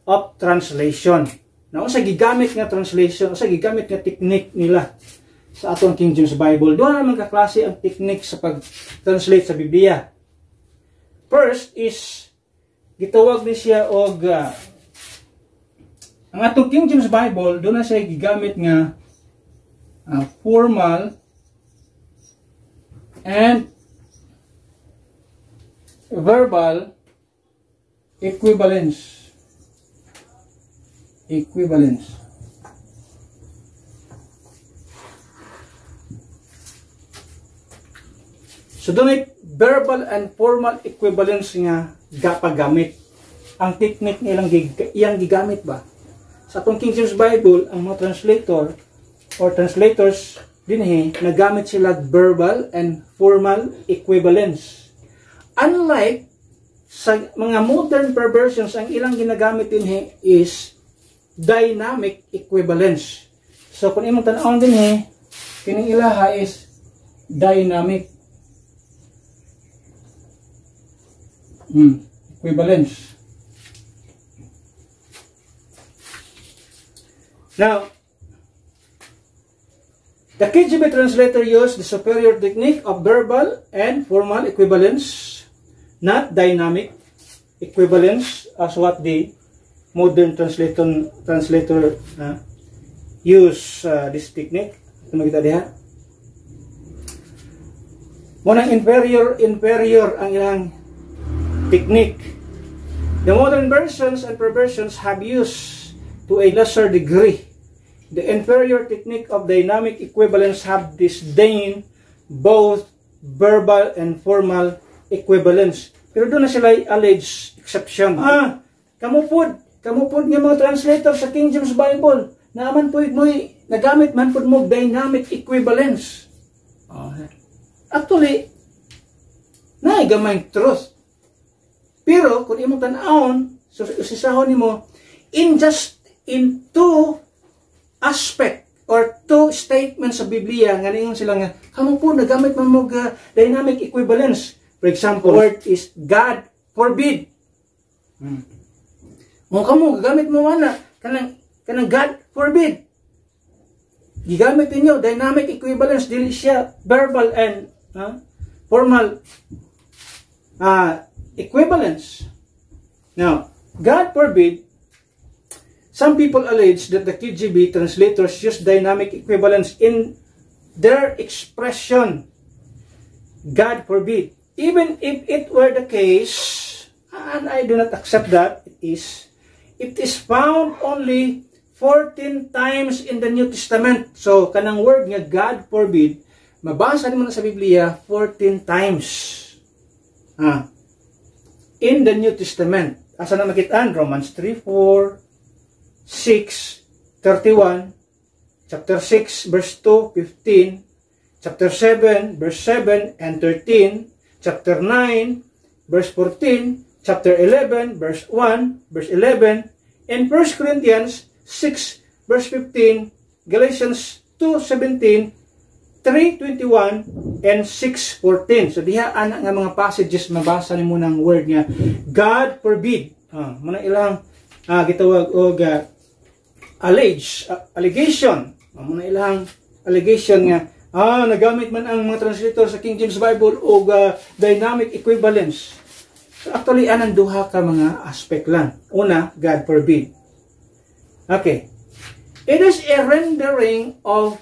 of translation. Now, sa gigamit nga translation, sa gigamit nga technique nila sa atong King James Bible, doon naman kaklase ang technique sa pag-translate sa Biblia. First is, gitawag ni siya og ang atong King James Bible, doon na siya gigamit nga formal and verbal equivalence. So doon ay verbal and formal equivalence nga gapagamit. Ang technique nilang iyang gigamit ba? Sa atong King James Bible, ang mga translator or translators dinhi nagamit sila verbal and formal equivalence. Unlike sa mga modern perversions, ang ilang ginagamit din is dynamic equivalence. So, kung imong tanawon din kining ilaha is dynamic equivalence. Now, the KJV translator used the superior technique of verbal and formal equivalence, not dynamic equivalence, as what the modern translator use this technique. Ito kita diha. Munang inferior ang ilang technique. The modern versions and perversions have used to a lesser degree the inferior technique of dynamic equivalence, have disdained both verbal and formal equivalence. Pero doon na sila alleged exception. Kamupod nga mga translator sa King James Bible, naaman po mo, nagamit man po mo dynamic equivalence. Actually, naigamay truth. Pero, kung imong tanawon, so usisahon nimo, in two aspect or two statements sa Biblia nga ningon sila nga kamo po nagamit man mo dynamic equivalence. For example, word is God forbid. Mo kamo gagamit mo ana kanang God forbid. Gigamit ninyo dynamic equivalence, dili siya verbal and formal equivalence. Now, God forbid, some people allege that the KJV translators use dynamic equivalence in their expression, God forbid. Even if it were the case, and I do not accept that, it is found only 14 times in the New Testament. So, kanang word nga God forbid, mabasa naman sa Biblia 14 times. In the New Testament. Asa na makitaan? Romans 3:4, 6:31, chapter 6 verse 2, 15, chapter 7 verse 7 and 13, chapter 9 verse 14, chapter 11 verse 1, verse 11, and 1 Corinthians 6 verse 15, Galatians 2:17, 3:21, and 6:14. So diha ana nga mga passages mabasa nimo ng word nga God forbid. Muna ilang gitawag og allegation. Muna ilang allegation nga nagamit man ang mga translator sa King James Bible og dynamic equivalence. So actually anang duha ka mga aspect lang. Una, God forbid. Okay. It is a rendering of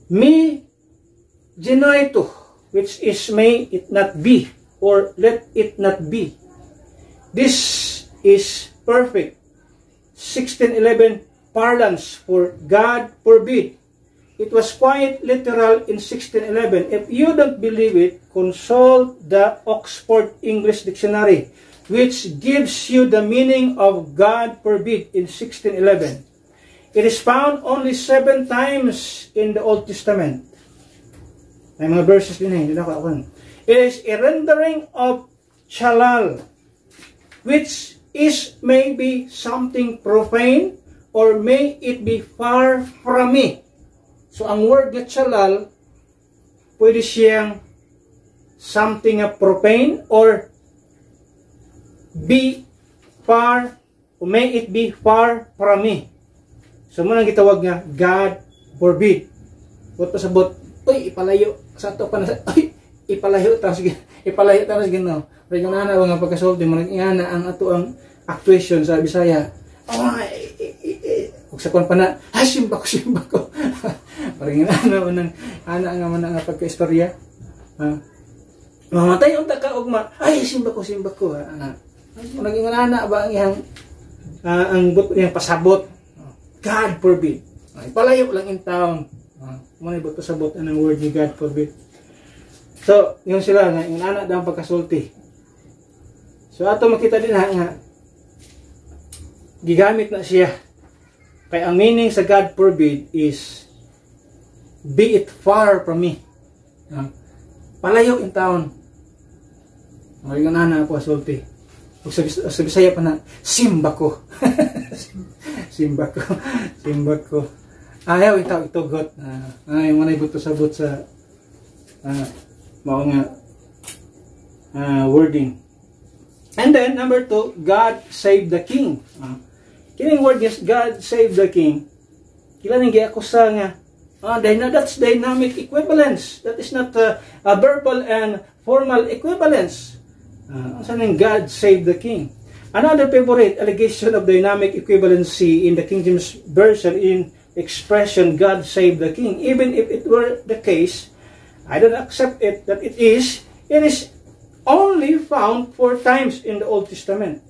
me genoito, which is may it not be or let it not be. This is perfect 1611 parlance for God forbid. It was quite literal in 1611. If you don't believe it, consult the Oxford English Dictionary, which gives you the meaning of God forbid in 1611. It is found only 7 times in the Old Testament. May mga verses din It is a rendering of chalal, which is maybe something profane, or may it be far from me. So, ang word na chalal, pwede siyang something profane, or be far, or may it be far from me. So, muna gitawag nga, God forbid. Huwag pasabot, uy, ipalayo, sa ito pa na, uy, ipalayo tayo sa gino. Pero yung nana, mga pagkasulti, manag-ingana ang ato ang actuation sa Bisaya. Huwag sa kwan pa na, simba ko. Parang yung nana, ana nga pagka-istorya. Mamatay ang taka-ugma, simba ko. Manag-ingana ba ang iyang, ang pasabot. God forbid. Ipalayo lang in town. Muna ibot pasabot ang word ni God forbid. So, yun sila nga, yung anak daw pagkasulti. So, ato makita din nga, gigamit na siya. Kaya ang meaning sa God forbid is, be it far from me. Palayo in town. Ay nga na po sulti. Ug sa Bisaya pa na simba ko. simba ko. Simba ko. Ayaw itugot. Ay mo na ibuto sabot sa mao nga wording. And then number 2, God save the king. Kining word is God save the king. Kila ning giakusa nga that's dynamic equivalence. That is not a verbal and formal equivalence. Ning God save the king. Another favorite allegation of dynamic equivalency in the King James Version in expression God save the king. Even if it were the case, I don't accept it that it is only found 4 times in the Old Testament.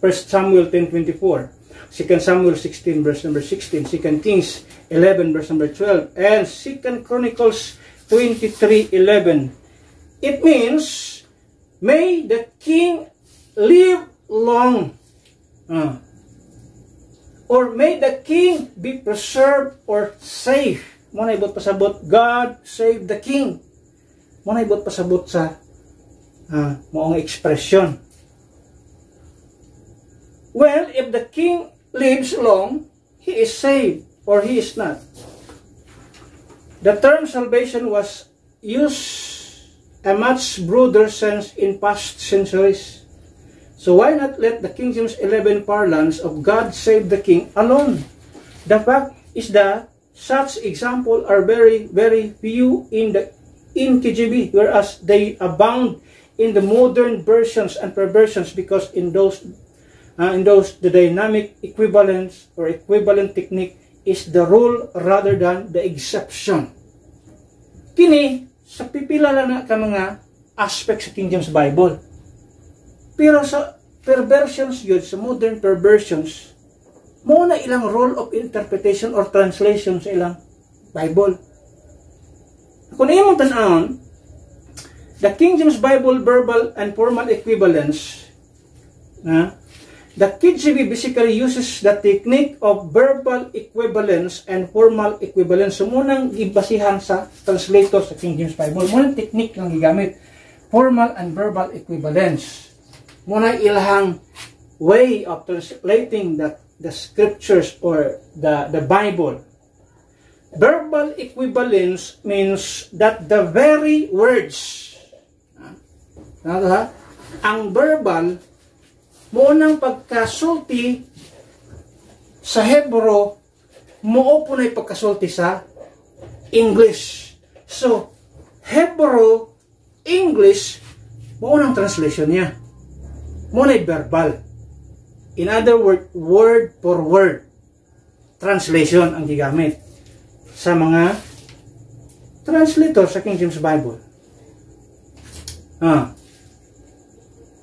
1 Samuel 10:24, 2 Samuel 16 verse number 16, 2 Kings 11 verse number 12, and 2 Chronicles 23:11. It means, may the king live long, or may the king be preserved or safe. Muna ibot pasabot, God save the king. Muna ibot pasabot sa moong expression. Well, if the king lives long, he is saved or he is not. The term salvation was used a much broader sense in past centuries. So why not let the King James 11 parlance of God save the king alone? The fact is that such examples are very, very few in KJV, whereas they abound in the modern versions and perversions, because in those the dynamic equivalence or equivalent technique is the rule rather than the exception. Kini sa pipila lang na ka mga aspects sa King James Bible. Pero sa perversions yun, sa modern perversions, mo na ilang role of interpretation or translation sa ilang Bible. Kung imong tan-awon, the King James Bible verbal and formal equivalence, the KJV basically uses the technique of verbal equivalence and formal equivalence. So munang ibasihan sa translator sa King James Bible, munang technique lang gigamit, formal and verbal equivalence. Muna ilahang way of translating the scriptures or the Bible. Verbal equivalence means that the very words, ang verbal, munang pagkasulti sa Hebro, mo po na pagkasulti sa English. So, Hebro, English, munang translation niya. Muna'y verbal. In other words, word for word translation ang gigamit sa mga translator sa King James Bible.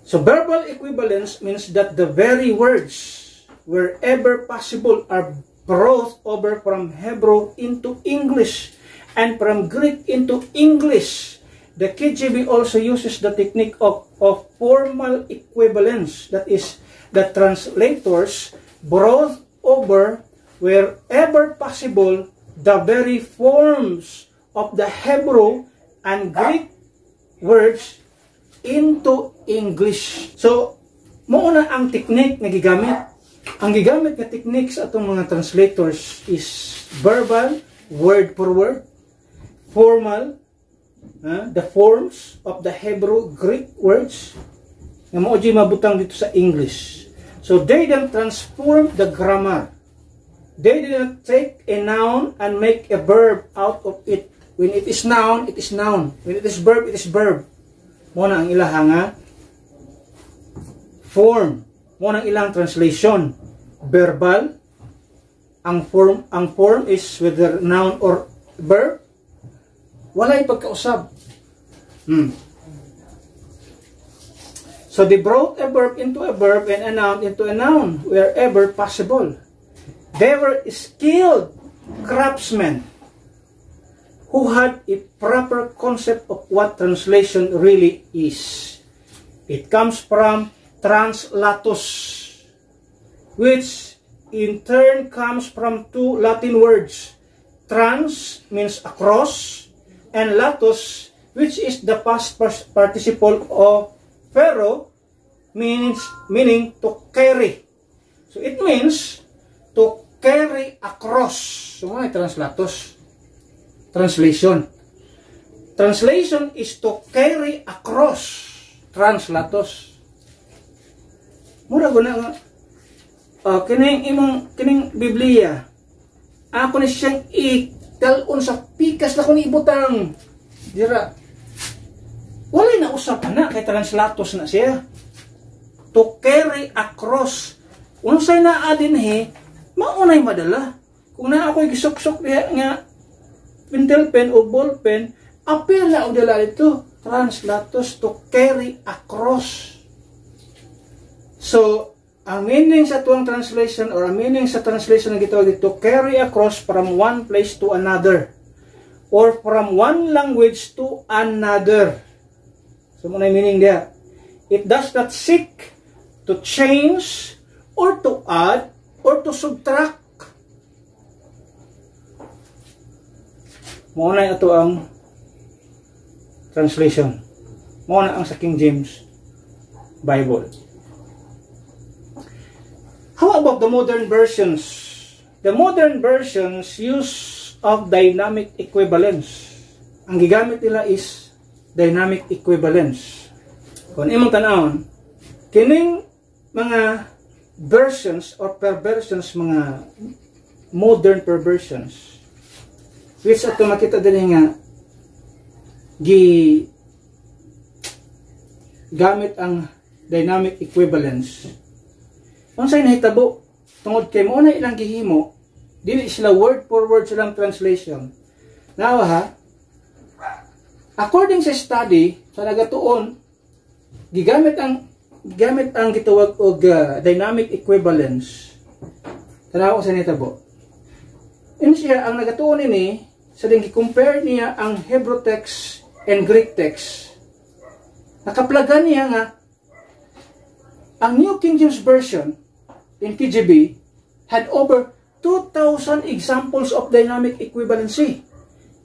So verbal equivalence means that the very words, wherever possible, are brought over from Hebrew into English and from Greek into English. The KJV also uses the technique of formal equivalence. That is, the translators brought over, wherever possible, the very forms of the Hebrew and Greek words into English. So, muna ang technique na gigamit. Ang gigamit na technique sa atong mga translators is verbal, word for word, formal, the forms of the Hebrew, Greek words, na mo mabutang dito sa English. So, they don't transform the grammar. They did not take a noun and make a verb out of it. When it is noun, it is noun. When it is verb, it is verb. Muna ang ilang form. Muna ang ilang translation. Verbal. Ang form is whether noun or verb. Walay pagkausab. So they brought a verb into a verb and a noun into a noun wherever possible. They were skilled craftsmen who had a proper concept of what translation really is. It comes from translatus, which in turn comes from 2 Latin words. Trans means across, and latus, which is the past participle of Pero, meaning to carry. So, it means to carry across. So, mga translatos. Translation. Translation is to carry across. Translatos. Mura ko na nga. Kining Biblia. Ako na siyang italon sa pikas na kung ibutang. Dira. Walay na usap na kay translatos na siya. To carry across. Unsay na adin maunay madala. Kung na ako'y gisok-sok diha nga pentel pen o ball pen, apil na og dala dito. Translatos, to carry across. So, ang meaning sa tuwang translation or ang meaning sa translation na gitawag dito, carry across from one place to another or from one language to another. So, muna yung meaning there. It does not seek to change or to add or to subtract. Muna ito ang translation. Muna ang sa King James Bible. How about the modern versions? The modern versions use of dynamic equivalence. Ang gigamit nila is dynamic equivalence. Kung imong tanawon, kining mga versions or perversions, mga modern perversions, which ato makita din nga gamit ang dynamic equivalence. Unsay nahitabo tungod kay mo na ilang gihimo, dili sila word for word silang translation. Now according sa study sa nagatuon, gamit ang gitawag og dynamic equivalence. Tanaw sa nahitabo. Siya ang nagatuon ini sa ding compare niya ang Hebrew text and Greek text. Nakaplagan niya nga ang New King James Version in KJV had over 2,000 examples of dynamic equivalency.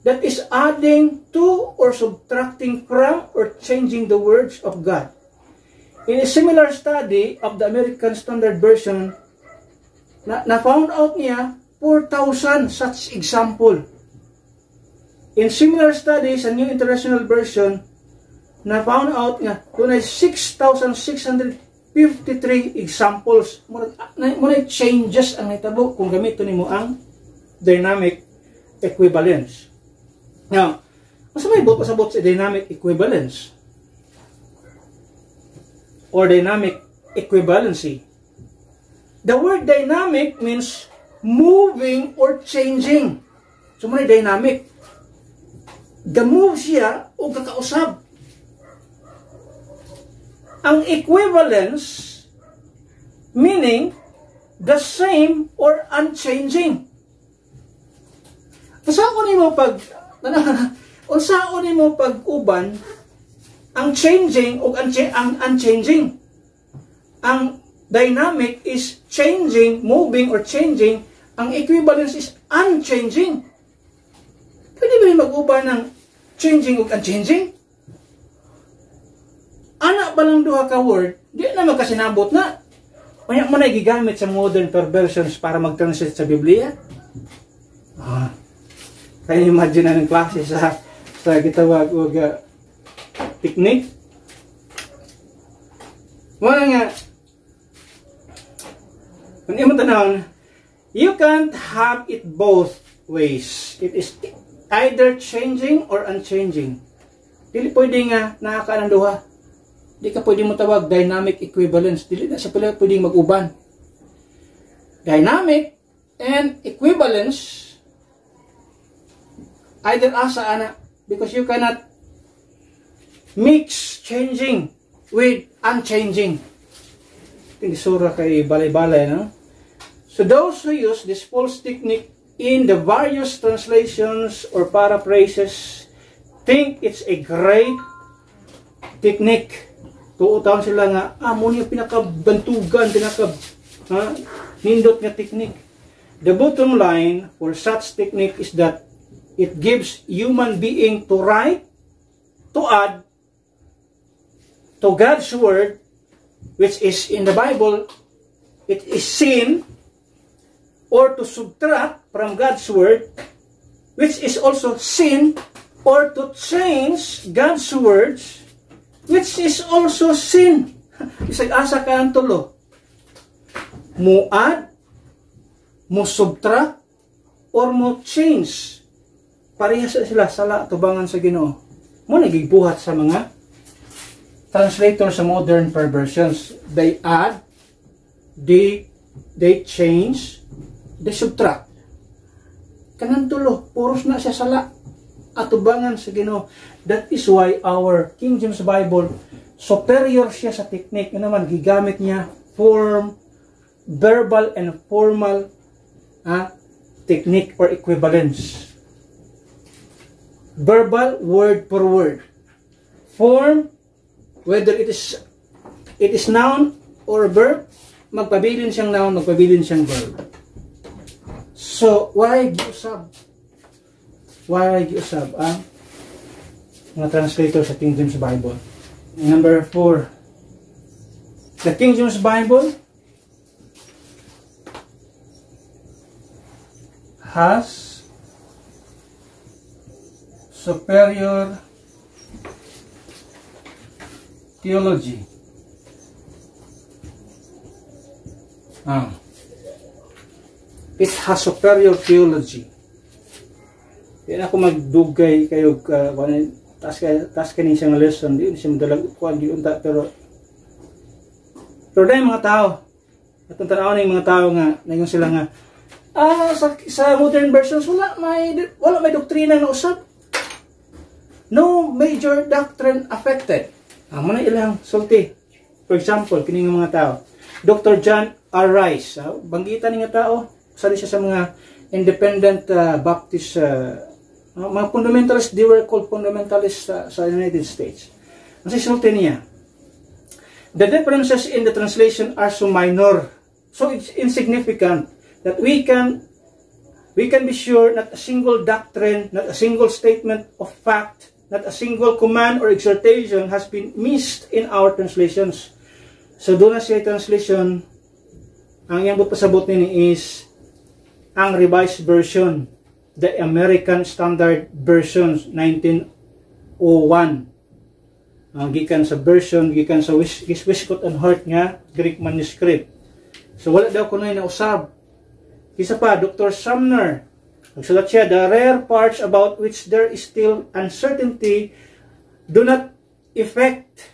That is adding to or subtracting from or changing the words of God. In a similar study of the American Standard Version, na found out niya 4,000 such example. In similar studies sa New International Version, na found out nga dunay 6,653 examples. Muna changes ang nitabo kung gamiton nimo ang dynamic equivalence. Now, mas may pasabot sa dynamic equivalence or dynamic equivalency. The word dynamic means moving or changing. So, muna dynamic. Gamove siya o kakausab. Ang equivalence, meaning the same or unchanging. Unsaon nimo pag-uban ang changing o ang unchanging. Ang dynamic is changing, moving or changing. Ang equivalence is unchanging. Pwede ba yung mag-uban ng changing o unchanging? Ana ba lang duha ka word, di na magkasinabot na. Kaya mo na gigamit sa modern perversions para mag-translate sa Biblia. Kaya imagine na ng klase sa gitawag o technique. Wala nga, kung imo tanawon, you can't have it both ways. It is either changing or unchanging. Dili pwede nga nakakaanang duha. Di ka pwede mo tawag dynamic equivalence. Dili na siya pwedeng mag-uban. Dynamic and equivalence either asa ana because you cannot mix changing with unchanging. Ito sura kay balay-balay, no? So those who use this false technique in the various translations or paraphrases think it's a great technique. Tuutaw sila nga, mo niya pinakabantugan, nindot nga technique. The bottom line for such technique is that it gives human being to write, to add, to God's word, which is in the Bible, it is sin, or to subtract from God's word, which is also sin, or to change God's words, which is also sin. Isag asa ka ang tulo. Muad, mo subtract, or mo change. Parehas sila sala tubangan sa Ginoo. Mo nagigbuhat sa mga translators sa modern perversions. They add, they change, they subtract. Kanang tulo, puros na siya sala atubangan sa Ginoo. That is why our King James Bible superior siya sa technique. Ano naman gigamit niya form, verbal and formal technique or equivalence. Verbal, word for word. Form, whether it is noun or verb, magpabilin siyang noun, magpabilin siyang verb. So, why giusab? Why giusab ang mga translator sa King James Bible? Number 4. The King James Bible has superior theology. It has superior theology. Yan ako magdugay kayo taas kanin siyang lesson, di siya madalag kuhan giunta, pero dahil mga tao at ang tanaw ng mga tao nga nayon sila nga sa modern versions wala may doktrina na usab. No major doctrine affected. Mo na ilang sulti. For example, kini nga mga tao, Dr. John R. Rice, banggitan nga tao, sali siya sa mga independent Baptist mga fundamentalists. They were called fundamentalists sa United States. Ang sulti niya, the differences in the translation are so minor, so it's insignificant that we can be sure not a single doctrine, not a single statement of fact, not a single command or exhortation has been missed in our translations. So doon na siya translation, ang iyang pasabot nini is ang Revised Version, the American Standard Version 1901. Gikan sa version, gikan sa Westcott and Hort nga Greek manuscript. So wala daw kunoy na usab. Isa pa, Dr. Sumner, nagsulat siya, the rare parts about which there is still uncertainty do not affect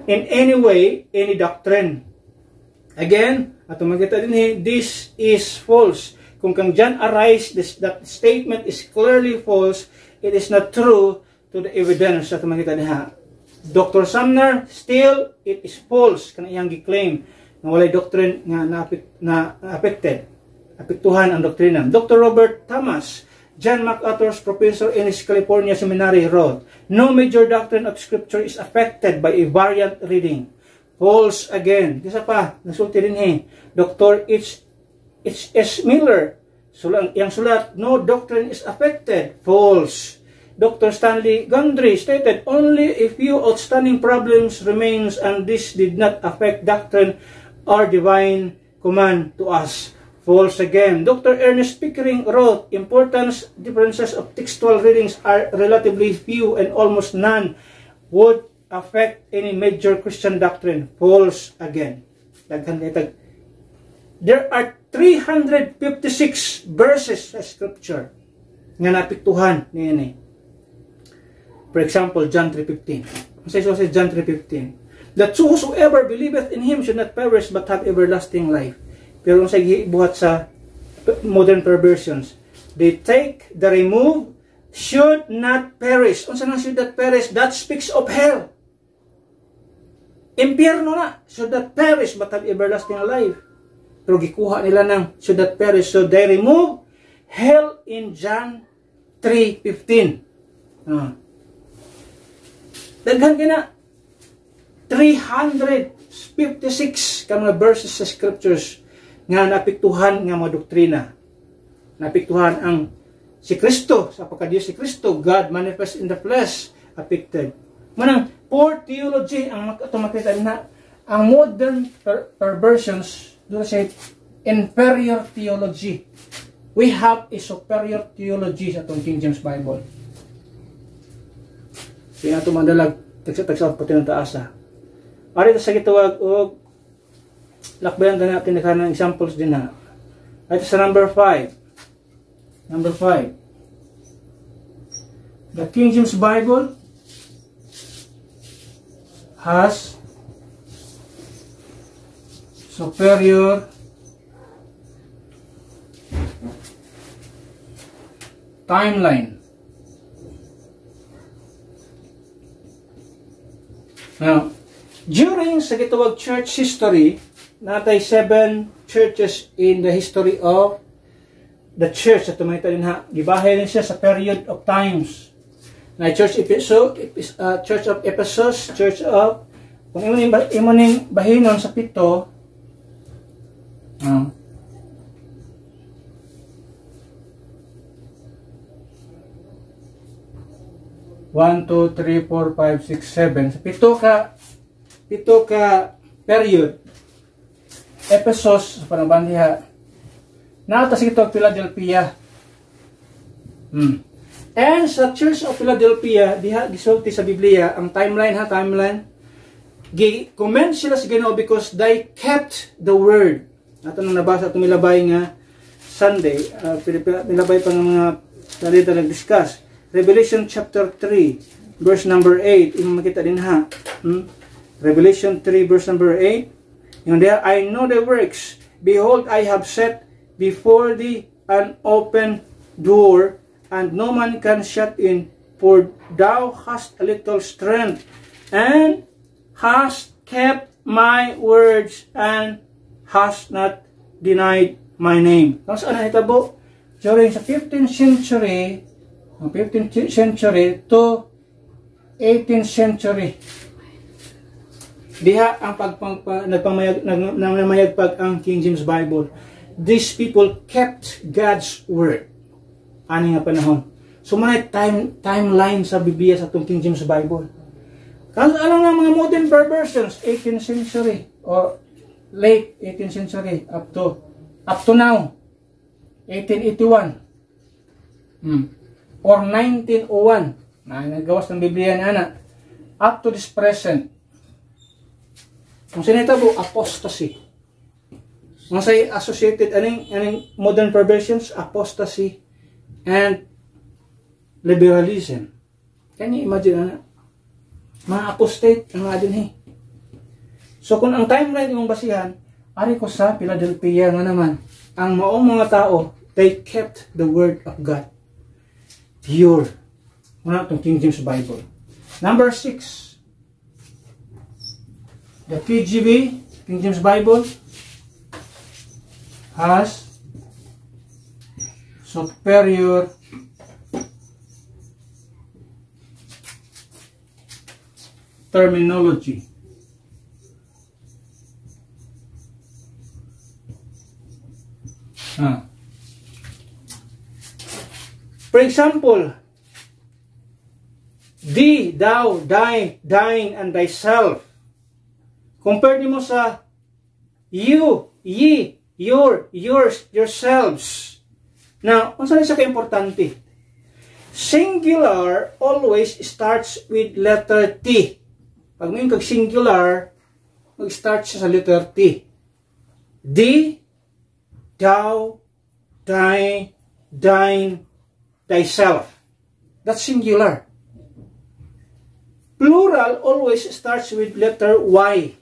in any way any doctrine. Again, ato makita din, this is false. Kung kang John Arise, that statement is clearly false, it is not true to the evidence. Ato makita din ha. Dr. Sumner, still, it is false. Kana iyang gi-claim na walay doctrine nga na affected. Apektuhan ang doktrina. Dr. Robert Thomas, John MacArthur's professor in his California Seminary, wrote, no major doctrine of Scripture is affected by a variant reading. False again. Isa pa, nasulti rin Dr. H.S. Miller, yang sulat, no doctrine is affected. False. Dr. Stanley Gundry stated, only a few outstanding problems remains and this did not affect doctrine or divine command to us. False again. Dr. Ernest Pickering wrote, important differences of textual readings are relatively few and almost none would affect any major Christian doctrine. False again. There are 356 verses sa Scripture nga napiktuhan niya. For example, John 3:15. Sa John 3:15, that whosoever believeth in him should not perish but have everlasting life. Pero kung sa buhat sa modern perversions, they take the remove, should not perish. Kung saan should not perish, that speaks of hell. Impyerno na, should not perish but have everlasting life. Pero gikuha nila ng should not perish. So they remove hell in John 3:15. Daghan kina 356 ka mga verses sa scriptures nga napiktuhan nga mga doktrina. Napiktuhan ang si Kristo, sa pagka-Diyos si Kristo, God manifest in the flesh, affected. Manang poor theology ang makita na ang modern perversions do say inferior theology. We have a superior theology sa itong King James Bible. Kaya ito madalag tagsa-tagsa puti ng taasa. Ari sa gitawag og lakbayan na natin ng examples din na. Ito sa number 5. Number 5. The King James Bible has superior timeline. Now, during sa gitawag church history, natay 7 churches in the history of the church. At tumita din ha, gibahay din siya sa period of times. Na Church of Ephesus, Church of, kung imoning bahinon sa pito, 1, 2, 3, 4, 5, 6, 7. Sa pito ka period. Ephesus, sa panambandiha. Natas ito ang Philadelphia. And sa Church of Philadelphia, diha gisulti sa Biblia, ang timeline. Comment sila sa Ginoo because they kept the word. Ato nang nabasa, tumilabay nga Sunday, pilabay pa ng mga salita nag-discuss. Revelation chapter 3, verse number 8, yung makita din ha. Revelation 3, verse number 8, yung there, I know the works, behold, I have set before thee an open door, and no man can shut in, for thou hast a little strength, and hast kept my words, and hast not denied my name. Tapos ano hitabo? During sa 15th century, 15th century to 18th century. Diha ang nagpamayagpag ang King James Bible. These people kept God's word. Ani nga panahon. So may timeline sa Biblia sa itong King James Bible. Kasi alam nga mga modern perversions, 18th century or late 18th century up to now 1881. Or 1901 na nagawas ng Biblia ni Ana up to this present. Kung sinitabo, apostasy. Kung say associated, aning modern perversions, apostasy and liberalism. Can you imagine, Ana? Mga apostate ang nga din So kung ang timeline yung basihan, ari ko sa Philadelphia nga naman, ang maong mga tao, they kept the word of God. Pure. Muna itong King James Bible. Number 6. The KJV, King James Bible, has superior terminology. For example, thee, thou, thine, and thyself. Compare mo sa you, ye, your, yours, yourselves. Now, kung saan siya ka-importante? Singular always starts with letter T. Pag may kag-singular, mag-start siya sa letter T. Thee, thou, thine, thyself. That's singular. Plural always starts with letter Y.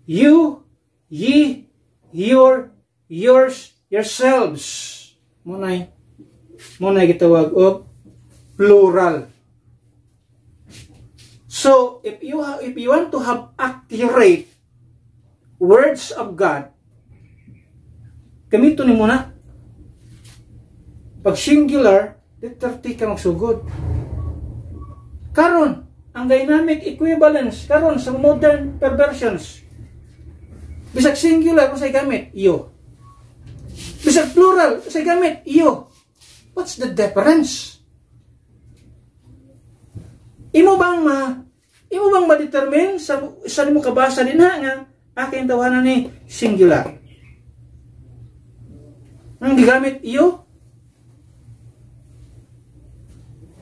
You, ye, your, yours, yourselves. Munay gitawag og plural. So if you want to have accurate words of God, gamito ni muna. Pag singular, letter T ka magsugod. Karon, ang dynamic equivalence karon sa modern perversions. Bisag singular, kung sa'y gamit, iyo. Bisag plural, kung sa'y gamit, iyo. What's the difference? imo bang ma-determine sa nimo kabasa din nga aking tawanan ni singular. Ang gigamit iyo?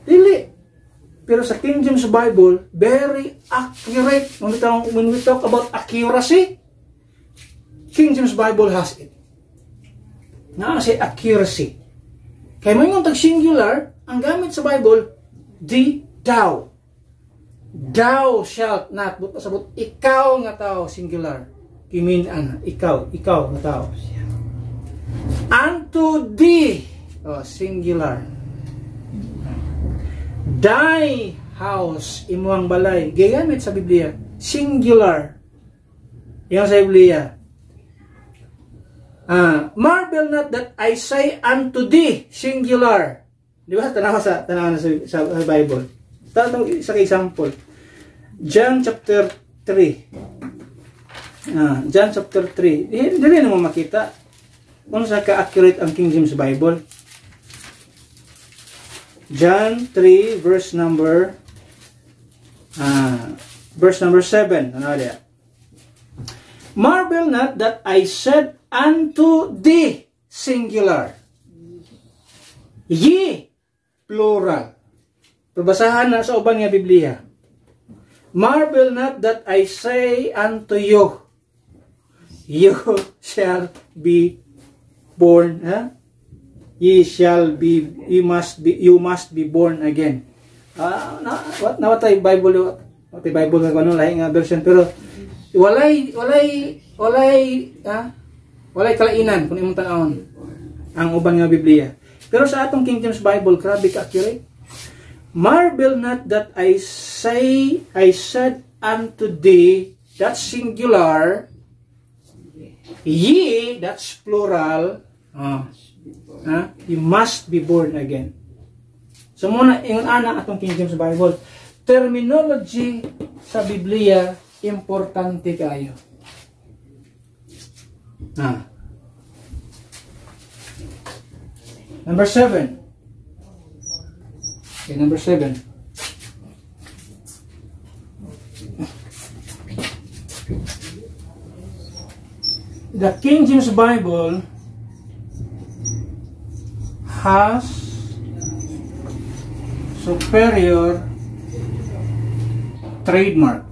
Dili. Pero sa King James Bible, very accurate. When we talk about accuracy, King James Bible has it. Nga si accuracy. Kaya may tag singular, ang gamit sa Bible, thou. Thou shalt not. Sabot, ikaw nga tao, singular. Kimin, ikaw nga tao. Unto thee, singular. Thy house, imuang balay. Gagamit sa Biblia, singular. Yan sa Biblia. Marvel not that I say unto thee, singular. Di ba? Tanawa sa Bible. Tatong isa ka example. John chapter 3. John chapter 3. Dili naman makita kung sa ka-accurate ang King James Bible. John 3 verse number 7. Ano dia? Marvel not that I said unto thee, singular. Ye, plural. Pabasahan na sa uban nga Biblia. Marvel not that I say unto you, you shall be born. You must be born again. What Bible nga kuno lahi nga version, pero walay kalainan kung imong tan-awon ang uban nga Biblia. Pero sa atong King James Bible, grabe ka accurate. Marvel not that I said unto thee, that's singular. Ye, that's plural. You must be born again. So muna, ingon ana atong King James Bible. Terminology sa Biblia, importante kayo. Number 7. Okay, number 7. The King James Bible has superior trademark.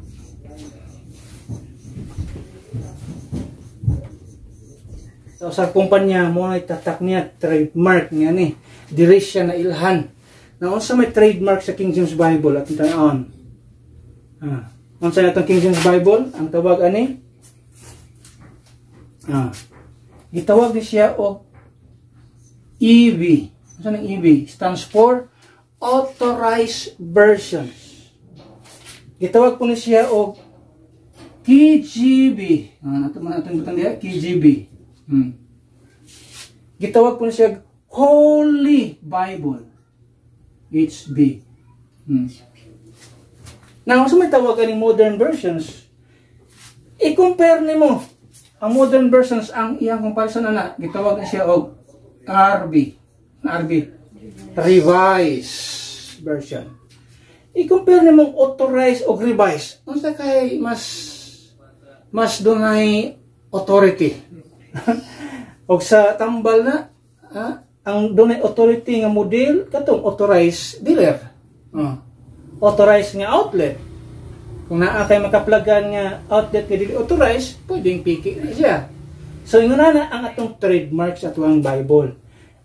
So, sa kumpanya mo ay tatak niya trademark niya ni. Diri siya na ilhan. Na unsa may trademark sa King James Bible at tan-awon. Unsa na itong King James Bible? Ang tawag ani? Gitawag ni siya o EV. Unsa nang EV? Stands for Authorized Versions. Gitawag po ni siya o KJV. Natong butang diha, KJV. Gitawag po ni siya Holy Bible. HB. Now, sa may tawagan ng modern versions, i-compare nimo ang modern versions, ang iyang comparison na gitawag na siya og RB, Revised Version. I-compare nimo authorized o revised. Unsa kay mas dunay authority? Og sa tambal na, ang dunay authority nga model katong authorized dealer. Authorized nga outlet. Kung naa kay makaplagan nga outlet nga dili authorized, pwedeng piki na siya. So ingon na ang atong trademark sa atong Bible.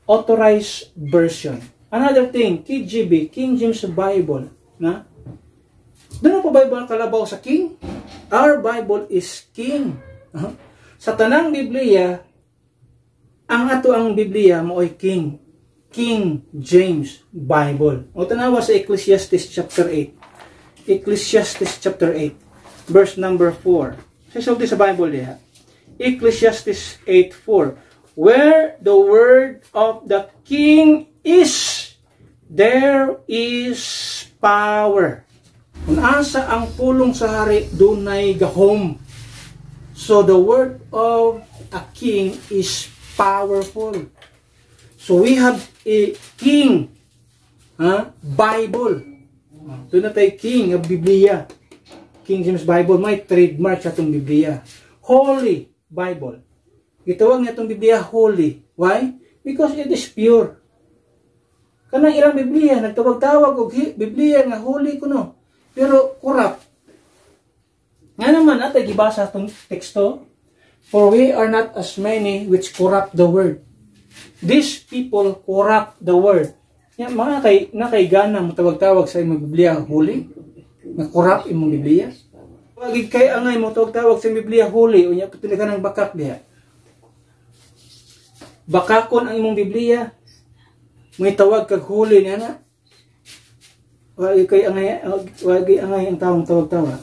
Authorized version. Another thing, KJV, King James Bible, na doon po Bible kalabaw sa king. Our Bible is king. Sa tanang Biblia, ang ato ang Biblia mo ay King James Bible. O tanawa sa Ecclesiastes chapter 8. Ecclesiastes chapter 8 verse number 4. Sa Bible diha. Ecclesiastes 8:4. Where the word of the king is, there is power. Kung asa ang pulong sa hari, dunay gahom. So the word of a king is powerful. So we have a king Bible. Doon na tayo king of Biblia. King James Bible, may trademark sa itong Biblia. Holy Bible. Gitawag niya itong Biblia holy. Why? Because it is pure. Kanang ilang Biblia, nagtawag-tawag og Biblia nga holy kuno. Pero corrupt. Nga naman, atay gibasa itong teksto, for we are not as many which corrupt the word. These people corrupt the word. Yan, mga kay gana mo tawag-tawag sa imong Biblia holy, na corrupt imong Biblia. Wagig kay angay mo tawag-tawag sa Biblia holy, unya patuloy ka ng bakak diha. Bakakon ang imong Biblia, may tawag kag holy niya na. Wagig angay ang taong tawag-tawag.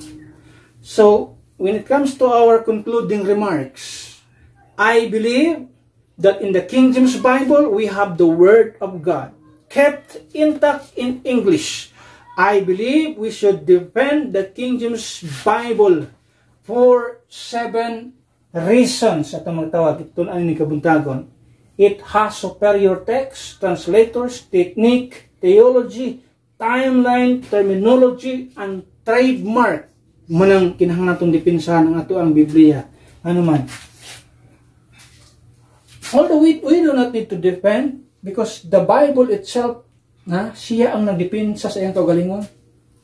So, when it comes to our concluding remarks, I believe that in the King James Bible, we have the Word of God, kept intact in English. I believe we should defend the King James Bible for 7 reasons. At ang magtawag, ito na ni kabuntagon. It has superior text, translators, technique, theology, timeline, terminology, and trademark. Manang kinahanglan itong dipinsahan ng ato ang Biblia. Ano man. Although we do not need to defend because the Bible itself, siya ang nagdipinsa sa iyang kaugalingon.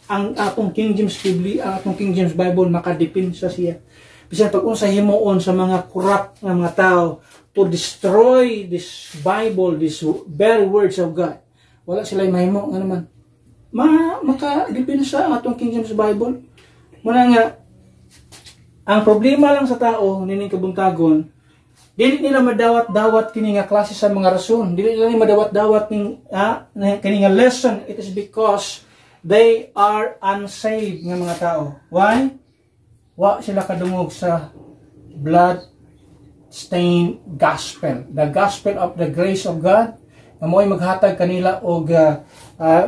Ang atong King James Biblia, ang atong King James Bible, makadipinsa siya. Bisan pag unsa himuon sa mga corrupt nga mga tao to destroy this Bible, these very words of God. Wala sila mahimo nga naman. Makadipinsa ang atong King James Bible. Muna nga, ang problema lang sa tao, nining kabuntagon, dili nila madawat-dawat kini nga klase sa mga rason. Dili nila madawat-dawat kini nga lesson. It is because they are unsaved nga mga tao. Why? Wa sila kadungog sa blood-stained gospel. The gospel of the grace of God. Mamoy maghatag kanila og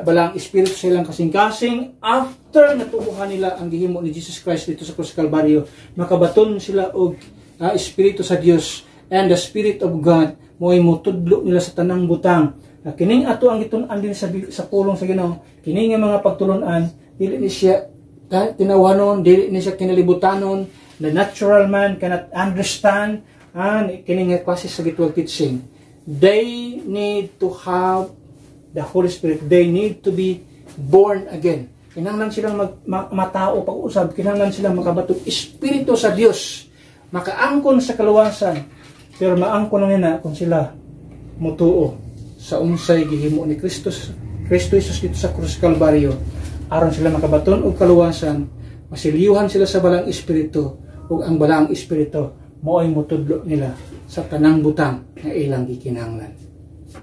balang espiritu silang kasing-kasing after natubuhan nila ang gihimo ni Jesus Christ dito sa Krus Kalbaryo. Makabaton sila og espiritu sa Dios. And the Spirit of God mo'y mutudlo nila sa tanang butang. Kining ato ang gitun-an din sa pulong sa Ginoo. Kining nga mga pagtulon-an, dili ni siya tinawanon, dili ni siya kinalibutanon. The natural man cannot understand kining nga klase sa gitwag teaching. They need to have the Holy Spirit. They need to be born again. Kinahanglan silang matao pag-usab, kinahanglan silang makabatog espiritu sa Dios, makaangkon sa kaluwasan. Pero maangkon lang nila kung sila mutuo sa unsay gihimo ni Kristo Jesus dito sa Krus Kalbaryo. Aron sila makabaton og kaluwasan, masiliyuhan sila sa balang espiritu, ug ang balang espiritu mo'y mutudlo nila sa tanang butang nga ilang gikinahanglan.